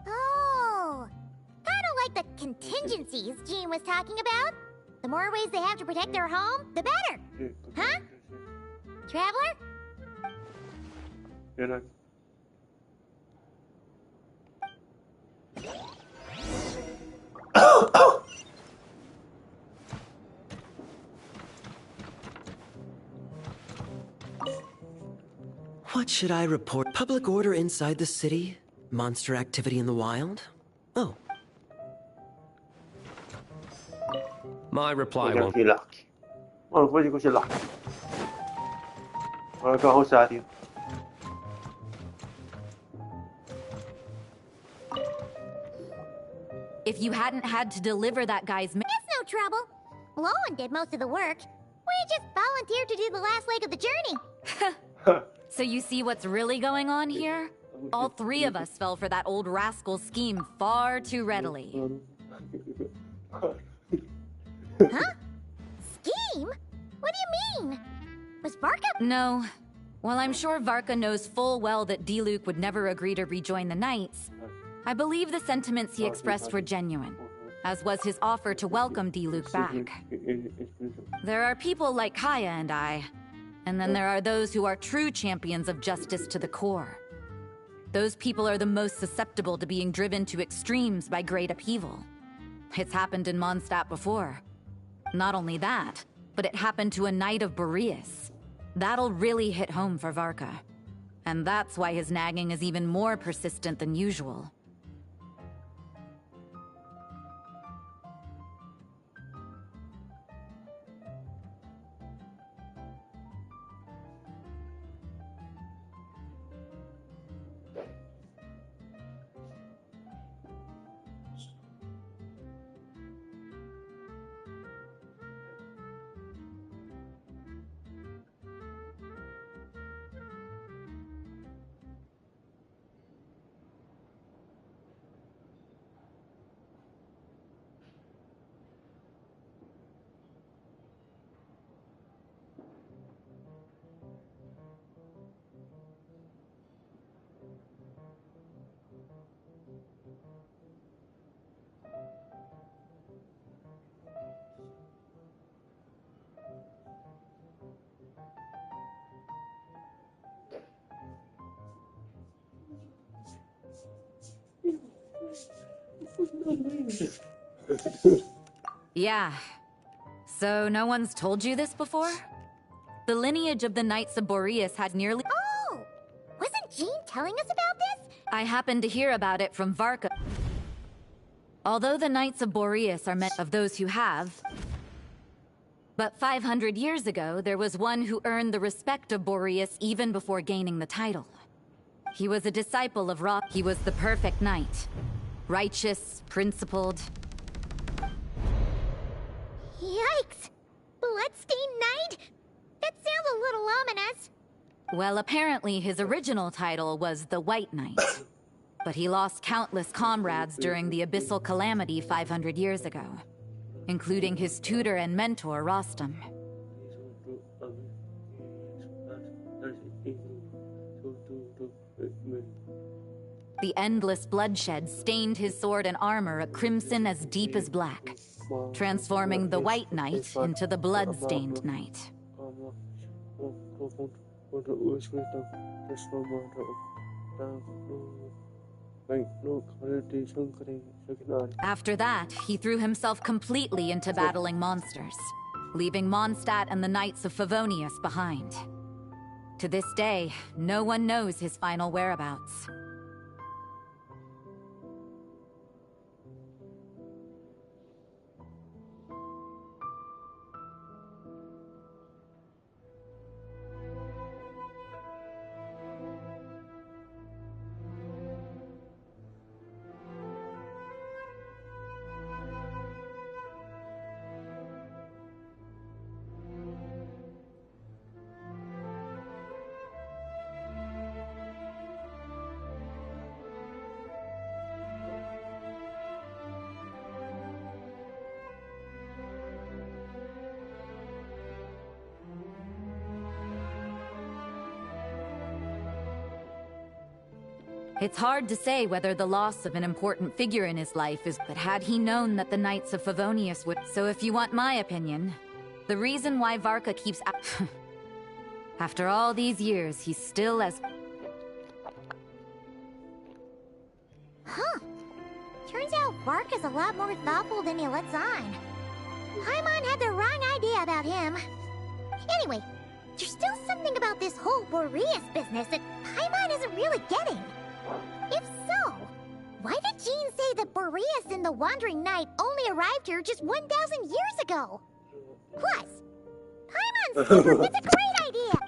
Oh, kind of like the contingencies Jean was talking about. The more ways they have to protect their home, the better. Huh? Traveler? What should I report? Public order inside the city? Monster activity in the wild? Oh. My reply won't... If you hadn't had to deliver that guy's... It's no trouble. Lowen did most of the work. We just volunteered to do the last leg of the journey. So you see what's really going on here? All three of us fell for that old rascal's scheme far too readily. Huh? Scheme? What do you mean? Was Varka... No. While I'm sure Varka knows full well that Diluc would never agree to rejoin the Knights, I believe the sentiments he expressed were genuine, as was his offer to welcome Diluc back. There are people like Kaya and I, and then there are those who are true champions of justice to the core. Those people are the most susceptible to being driven to extremes by great upheaval. It's happened in Mondstadt before. Not only that, but it happened to a Knight of Boreas. That'll really hit home for Varka. And that's why his nagging is even more persistent than usual. Yeah. So no one's told you this before? The lineage of the Knights of Boreas had nearly... Oh! Wasn't Jean telling us about this? I happened to hear about it from Varka. Although the Knights of Boreas are meant of those who have... But 500 years ago, there was one who earned the respect of Boreas even before gaining the title. He was a disciple of Ra. He was the perfect knight. Righteous, principled... Yikes! Bloodstained Knight? That sounds a little ominous. Well, apparently his original title was the White Knight. But he lost countless comrades during the Abyssal Calamity 500 years ago, including his tutor and mentor, Rostam. The endless bloodshed stained his sword and armor a crimson as deep as black, transforming the White Knight into the Blood-stained Knight. After that, he threw himself completely into battling monsters, leaving Mondstadt and the Knights of Favonius behind. To this day, no one knows his final whereabouts. It's hard to say whether the loss of an important figure in his life is, but had he known that the Knights of Favonius would... So if you want my opinion, the reason why Varka keeps... After all these years, he's still as... Huh. Turns out Varka's a lot more thoughtful than he lets on. Paimon had the wrong idea about him. Anyway, there's still something about this whole Boreas business that Paimon isn't really getting. If so, why did Jean say that Boreas and the Wandering Knight only arrived here just 1,000 years ago? Plus, Paimon's secret is a great idea!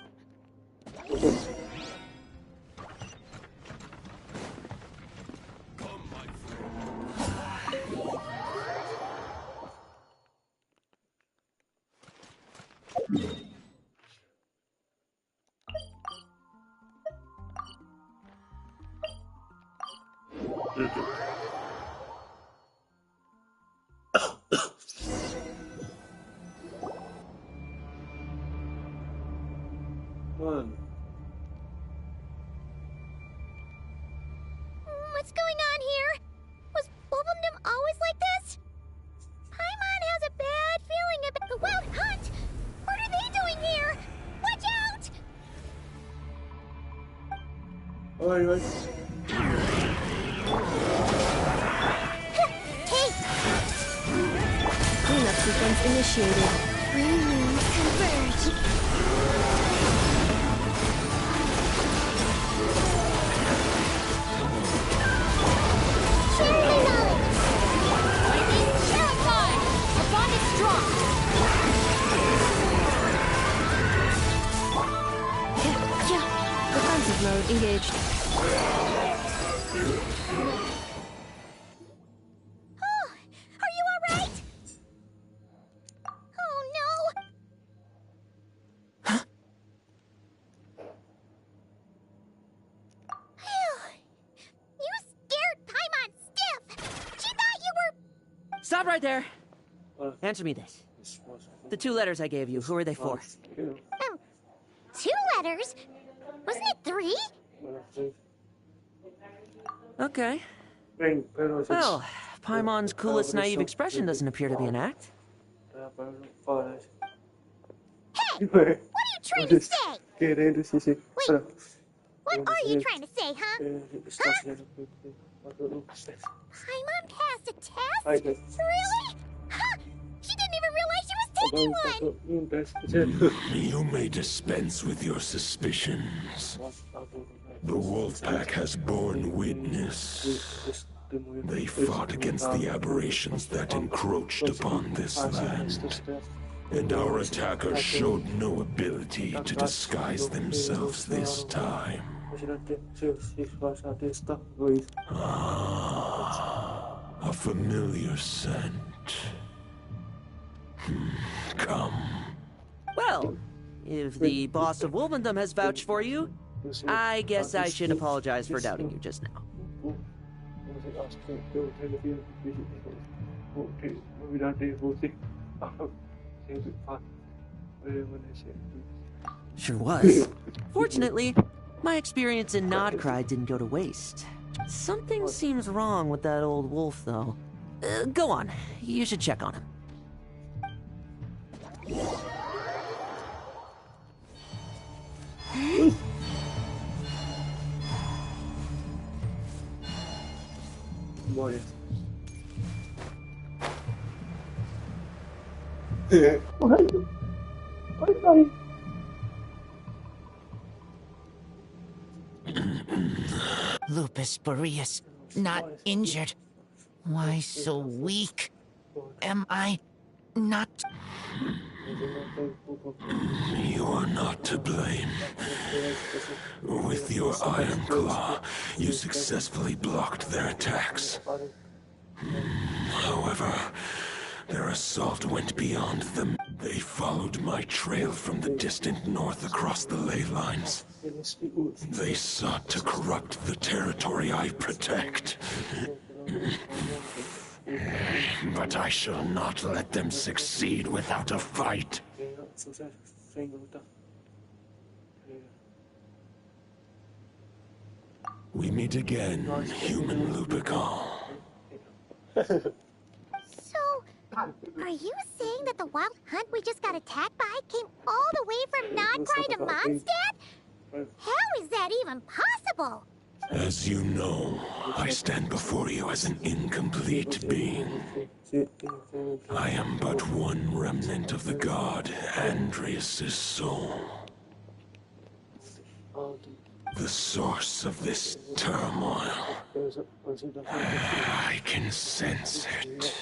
What's going on here? Was Wolvendom always like this? Paimon has a bad feeling about the Wild Hunt! What are they doing here? Watch out! Hey! Cleanup sequence initiated. Rings converge. Defensive mode engaged. Oh, are you alright? Oh no! Huh? You scared Paimon stiff! She thought you were... Stop right there! Answer me this. The 2 letters I gave you, who are they for? 2 letters? Wasn't it 3? Okay. Well, Paimon's coolest naive expression doesn't appear to be an act. Hey! What are you trying to say? Wait, what are you trying to say, huh? Paimon passed a test? Really? Huh? She didn't even realize she was taking one! You may dispense with your suspicions. The Wolfpack has borne witness. They fought against the aberrations that encroached upon this land. And our attackers showed no ability to disguise themselves this time. A familiar scent. Come. Well, if the boss of Wolvendom has vouched for you, I guess I should apologize for doubting you just now. Sure was. Fortunately, my experience in Nodcry didn't go to waste. Something seems wrong with that old wolf, though. Go on. You should check on him. Lupus Boreas, not injured. Why so weak? Am I not... You are not to blame. With your Iron Claw, you successfully blocked their attacks. However, their assault went beyond them. They followed my trail from the distant north across the ley lines. They sought to corrupt the territory I protect. But I shall not let them succeed without a fight. We meet again, human Lupical. So, are you saying that the wild hunt we just got attacked by came all the way from Nodcry to Mondstadt? How is that even possible? As you know, I stand before you as an incomplete being. I am but one remnant of the god Andrias' soul. The source of this turmoil. I can sense it.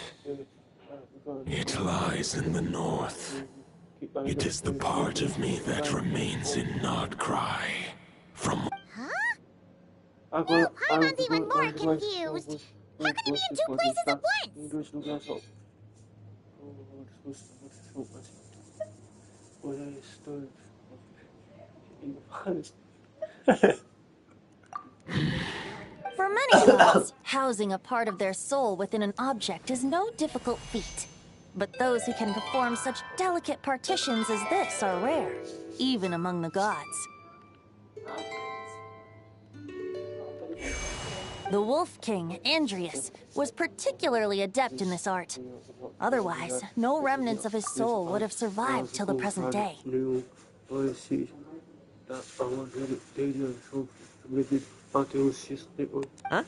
It lies in the north. It is the part of me that remains in Nodcry. From... Huh? Now Paimon's even more confused. How can he be in two places at once? For many gods, housing a part of their soul within an object is no difficult feat. But those who can perform such delicate partitions as this are rare, even among the gods. The Wolf King, Andrias, was particularly adept in this art. Otherwise, no remnants of his soul would have survived till the present day. Huh?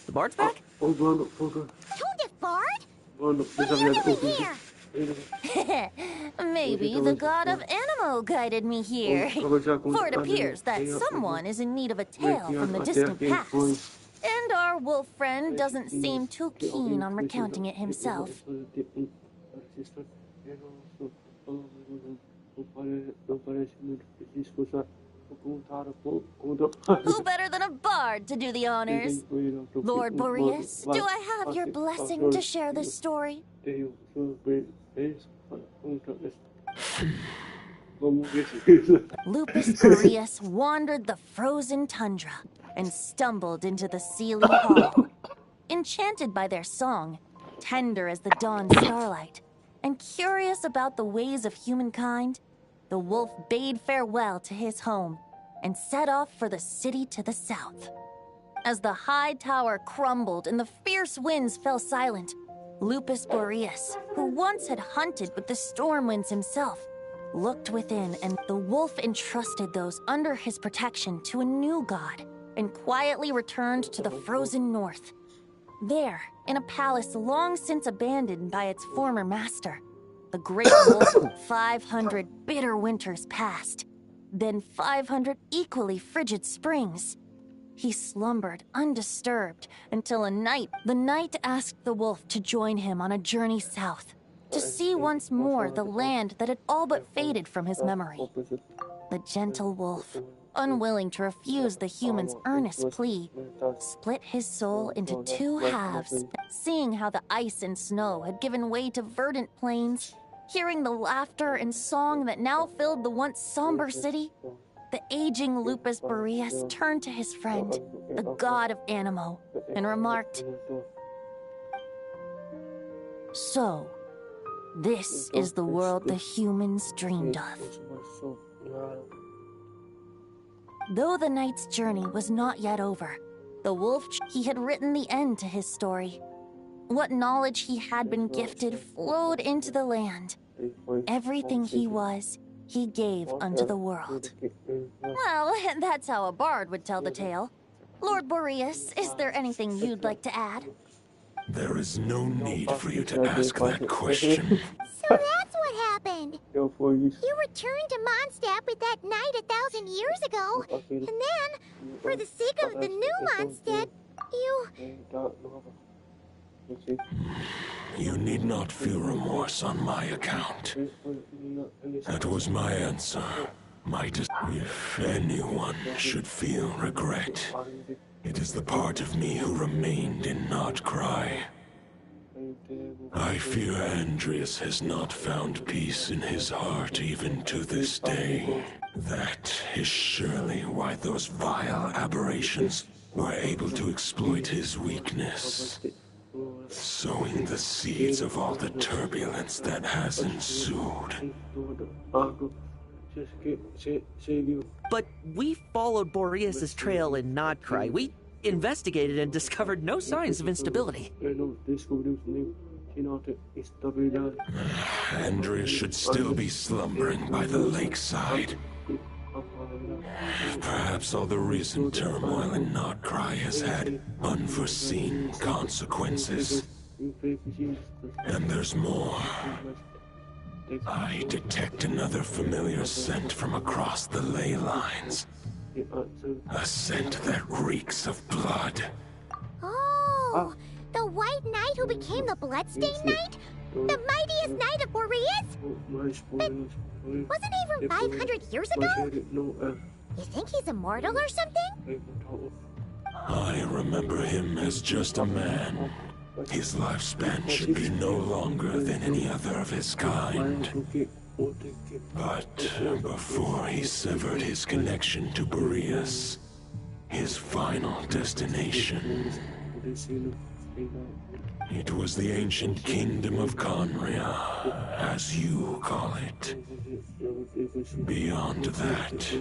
The bard's back? Toad Bard? What are you doing here? Maybe the god of Animo guided me here. For it appears that someone is in need of a tale from the distant past. And our wolf friend doesn't seem too keen on recounting it himself. Who better than a bard to do the honors? Lord Boreas, do I have your blessing to share this story? Lupus Boreas wandered the frozen tundra and stumbled into the Sealy Hall. Enchanted by their song, tender as the dawn starlight, and curious about the ways of humankind, the wolf bade farewell to his home and set off for the city to the south. As the high tower crumbled and the fierce winds fell silent, Lupus Boreas, who once had hunted with the storm winds himself, looked within, and the wolf entrusted those under his protection to a new god and quietly returned to the frozen north. There, in a palace long since abandoned by its former master, the great wolf 500 bitter winters passed, then 500 equally frigid springs. He slumbered undisturbed until the night asked the wolf to join him on a journey south, to see once more the land that had all but faded from his memory. The gentle wolf, unwilling to refuse the human's earnest plea, split his soul into two halves, seeing how the ice and snow had given way to verdant plains, hearing the laughter and song that now filled the once somber city. The aging Lupus Boreas turned to his friend, the god of Animo, and remarked, "So, this is the world the humans dreamed of." Though the knight's journey was not yet over, the wolf, he had written the end to his story. What knowledge he had been gifted flowed into the land. Everything he was, he gave unto the world. Well, that's how a bard would tell the tale. Lord Boreas, is there anything you'd like to add? There is no need for you to ask that question. So that's what happened. You returned to Mondstadt with that knight 1,000 years ago, and then, for the sake of the new Mondstadt, you... You need not feel remorse on my account. That was my answer. If anyone should feel regret, it is the part of me who remained in Nodcry. I fear Andrias has not found peace in his heart even to this day. That is surely why those vile aberrations were able to exploit his weakness, sowing the seeds of all the turbulence that has ensued. But we followed Boreas' trail in Nodcry. We investigated and discovered no signs of instability. Andreas should still be slumbering by the lakeside. Perhaps all the recent turmoil in Nodcry has had unforeseen consequences. And there's more. I detect another familiar scent from across the ley lines. A scent that reeks of blood. Oh, the White Knight who became the Bloodstained Knight? The mightiest knight of Boreas? But wasn't he from 500 years ago? You think he's immortal or something? I remember him as just a man. His lifespan should be no longer than any other of his kind. But before he severed his connection to Boreas, his final destination, it was the ancient kingdom of Conria, as you call it. Beyond that,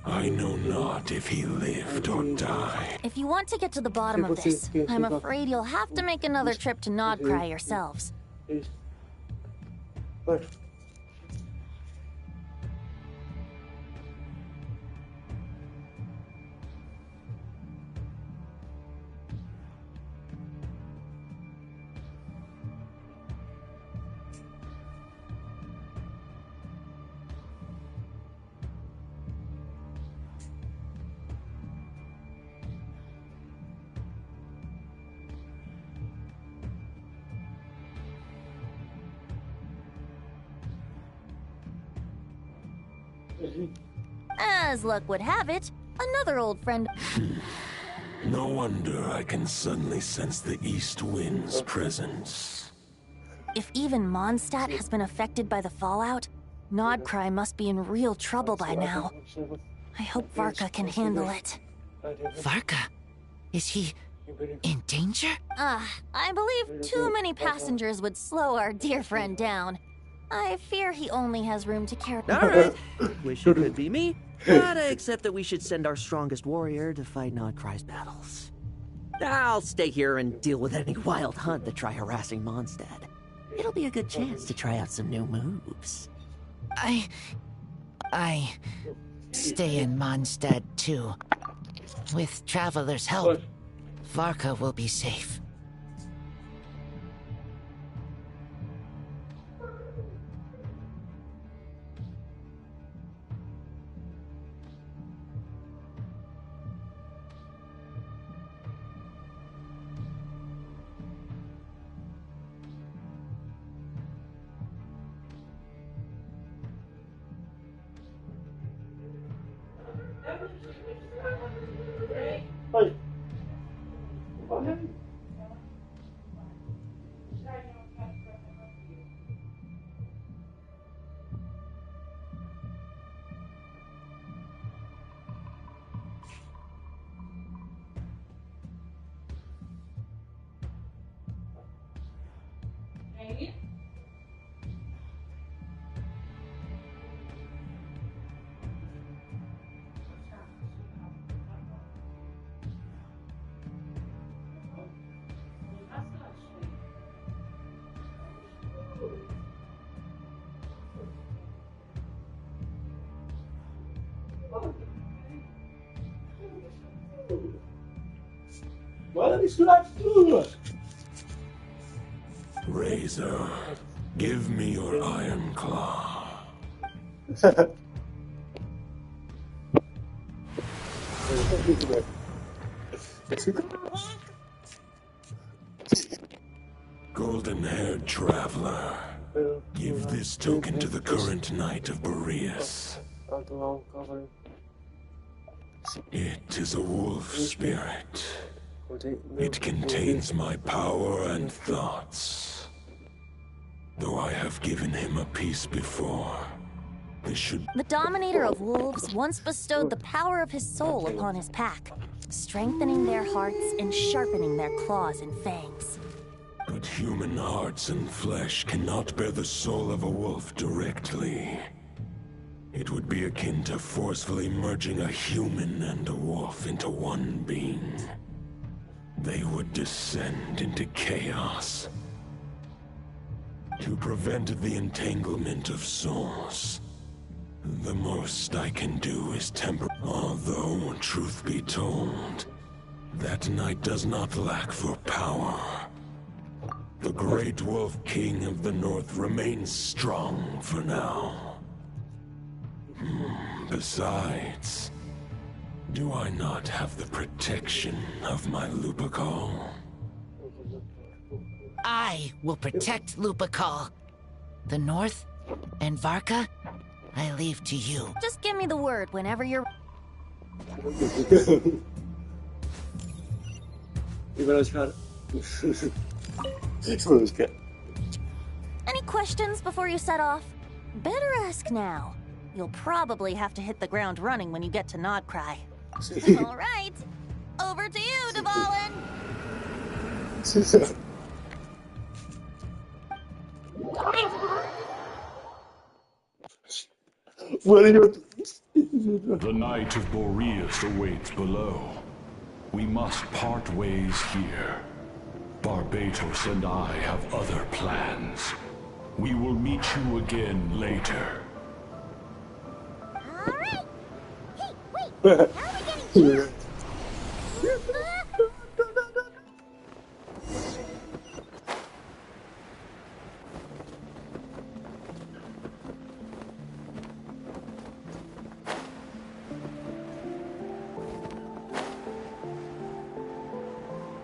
I know not if he lived or died. If you want to get to the bottom of this, I'm afraid you'll have to make another trip to Nodcry yourselves. As luck would have it, another old friend... No wonder I can suddenly sense the east wind's presence. If even Mondstadt has been affected by the fallout, Nodcry must be in real trouble by now. I hope Varka can handle it. Varka? Is he in danger? I believe too many passengers would slow our dear friend down. I fear he only has room to carry... Alright, wish it could be me, but I accept that we should send our strongest warrior to fight Nodcry's battles. I'll stay here and deal with any wild hunt that try harassing Mondstadt. It'll be a good chance to try out some new moves. I stay in Mondstadt too. With Traveler's help, Varka will be safe. Bora misturar tudo! Razor, give me your iron claw. Golden-haired traveler, give this token to the current knight of Boreas. It is a wolf spirit. It contains my power and thoughts. Though I have given him a piece before, this should... The Dominator of Wolves once bestowed the power of his soul upon his pack, strengthening their hearts and sharpening their claws and fangs. But human hearts and flesh cannot bear the soul of a wolf directly. It would be akin to forcefully merging a human and a wolf into one being. They would descend into chaos. To prevent the entanglement of souls, the most I can do is temper. Although, truth be told, that knight does not lack for power. The Great Wolf King of the North remains strong for now. Besides, do I not have the protection of my Lupacol? I will protect Lupacol. The North and Varka, I leave to you. Just give me the word whenever you're... Any questions before you set off? Better ask now. You'll probably have to hit the ground running when you get to Nodcry. All right. Over to you, Dvalin. The Knight of Boreas awaits below. We must part ways here. Barbatos and I have other plans. We will meet you again later. All right. Hey, wait. How are we getting here?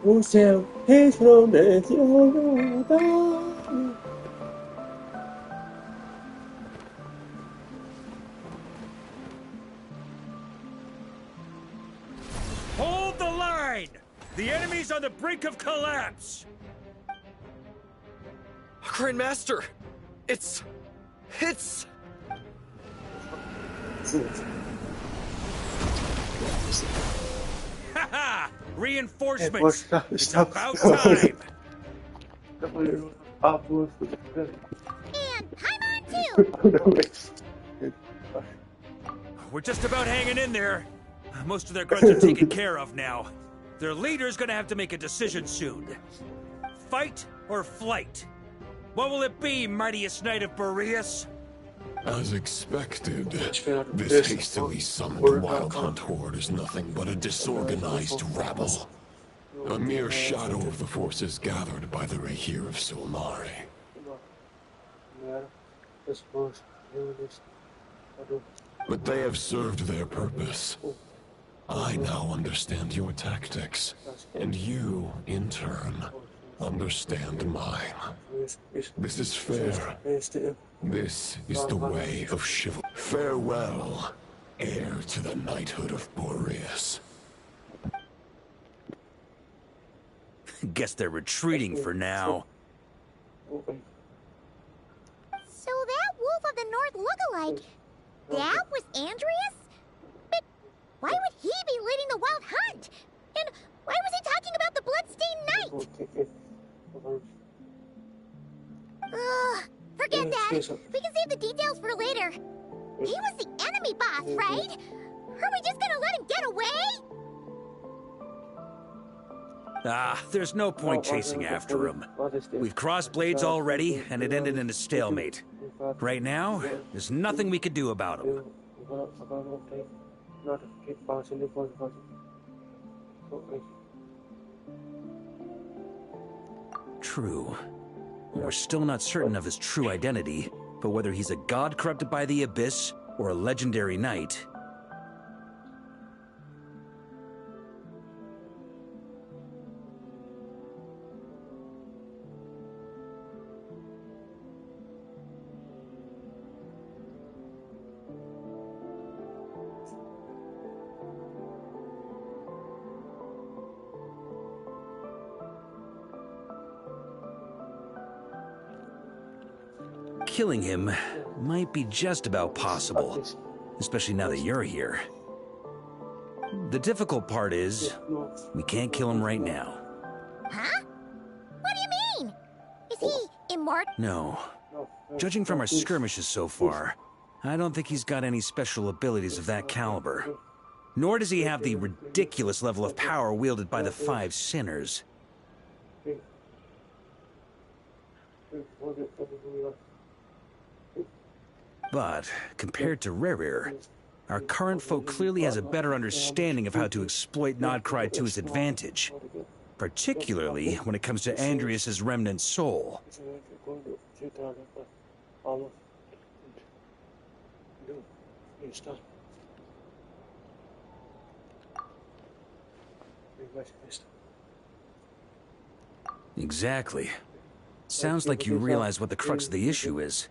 O céu resplandece ao redor. Hold the line! The enemy's on the brink of collapse! Grandmaster! It's... Haha! Reinforcements! It's about time! And Paimon too! We're just about hanging in there. Most of their guns are taken care of now. Their leader's gonna have to make a decision soon. Fight or flight? What will it be, mightiest knight of Boreas? As expected, this hastily summoned Wild Hunt horde is nothing but a disorganized rabble. A mere shadow of the forces gathered by the Rahir of Solmari. But they have served their purpose. I now understand your tactics, and you, in turn, understand mine. This is fair. This is the way of chivalry. Farewell, heir to the knighthood of Boreas. Guess they're retreating for now. So that Wolf of the North look-alike, that was Andreas? But why would he be leading the Wild Hunt? And why was he talking about the Bloodstained Knight? Forget that. We can save the details for later. He was the enemy boss, right? Are we just gonna let him get away? There's no point chasing after him. We've crossed blades already, and it ended in a stalemate. Right now, there's nothing we can do about him. True. We're still not certain of his true identity, but whether he's a god corrupted by the Abyss or a legendary knight... Killing him might be just about possible, especially now that you're here. The difficult part is, we can't kill him right now. Huh? What do you mean? Is he immortal? No. Judging from our skirmishes so far, I don't think he's got any special abilities of that caliber. Nor does he have the ridiculous level of power wielded by the 5 sinners. But, compared to Rerir, our current foe clearly has a better understanding of how to exploit Nodcry to his advantage. Particularly when it comes to Andrias' remnant soul. Exactly. Sounds like you realize what the crux of the issue is.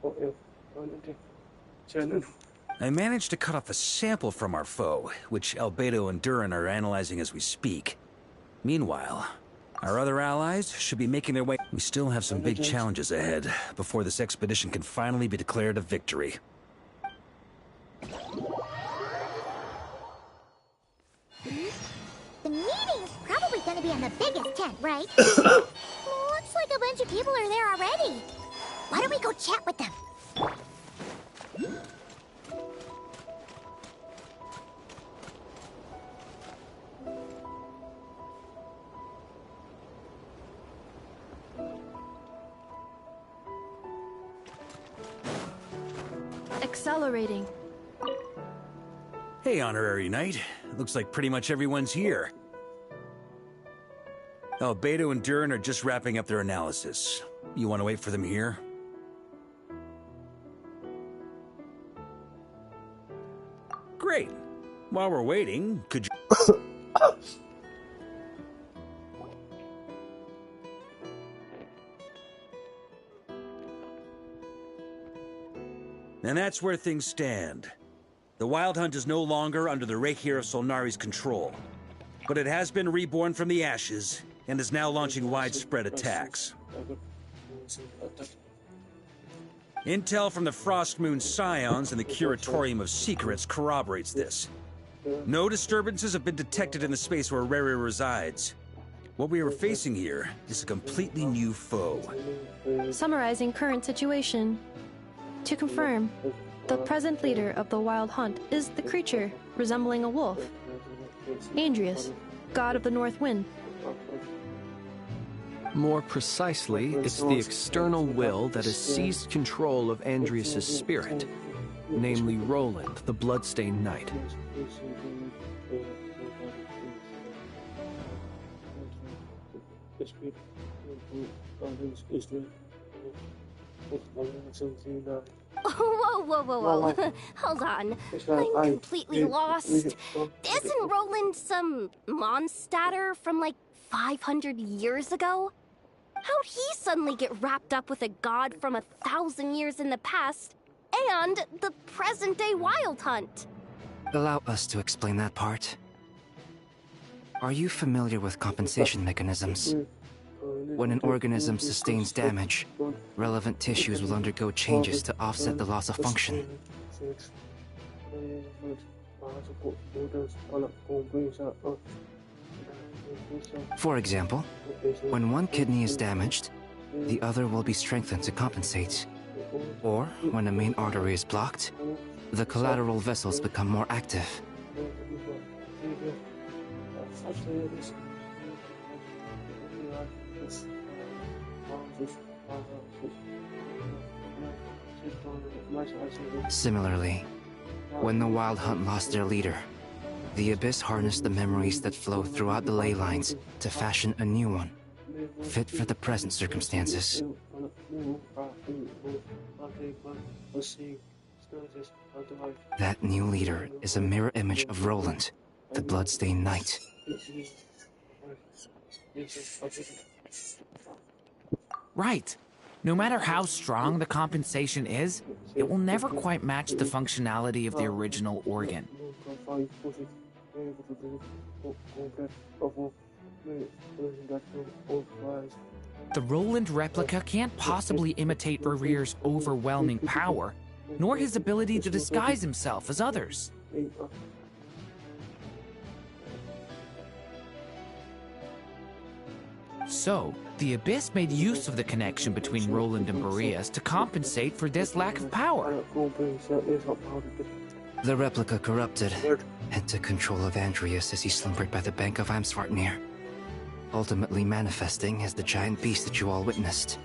I managed to cut off a sample from our foe, which Albedo and Durin are analyzing as we speak. Meanwhile, our other allies should be making their way. We still have some big challenges ahead before this expedition can finally be declared a victory. The meeting's probably gonna be in the biggest tent, right? Looks like a bunch of people are there already. Why don't we go chat with them? Accelerating. Hey, Honorary Knight. Looks like pretty much everyone's here. Albedo and Durin are just wrapping up their analysis. You want to wait for them here? Great. While we're waiting, could you... And that's where things stand. The Wild Hunt is no longer under the Reikir of Solnari's control, but it has been reborn from the ashes and is now launching widespread attacks. Intel from the Frostmoon Scions and the Curatorium of Secrets corroborates this. No disturbances have been detected in the space where Rerir resides. What we are facing here is a completely new foe. Summarizing current situation. To confirm, the present leader of the Wild Hunt is the creature resembling a wolf. Andrias, god of the North Wind. More precisely, it's the external will that has seized control of Andrias' spirit, namely Roland, the Bloodstained Knight. Whoa. Hold on. I'm completely lost. Isn't Roland some Mondstadter from like 500 years ago? How'd he suddenly get wrapped up with a god from 1,000 years in the past and the present-day Wild Hunt? Allow us to explain that part. Are you familiar with compensation mechanisms? When an organism sustains damage, relevant tissues will undergo changes to offset the loss of function. For example, when one kidney is damaged, the other will be strengthened to compensate. Or, when a main artery is blocked, the collateral vessels become more active. Similarly, when the Wild Hunt lost their leader, the Abyss harnessed the memories that flow throughout the ley lines to fashion a new one, fit for the present circumstances. That new leader is a mirror image of Roland, the Bloodstained Knight. Right. No matter how strong the compensation is, it will never quite match the functionality of the original organ. The Roland replica can't possibly imitate Rerir's overwhelming power, nor his ability to disguise himself as others. So, the Abyss made use of the connection between Roland and Boreas to compensate for this lack of power. The replica corrupted and took control of Andreas as he slumbered by the bank of Eimsvartnir, ultimately manifesting as the giant beast that you all witnessed.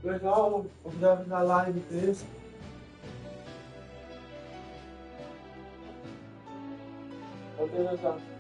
Legal, vamos na live desse. Ok, legal.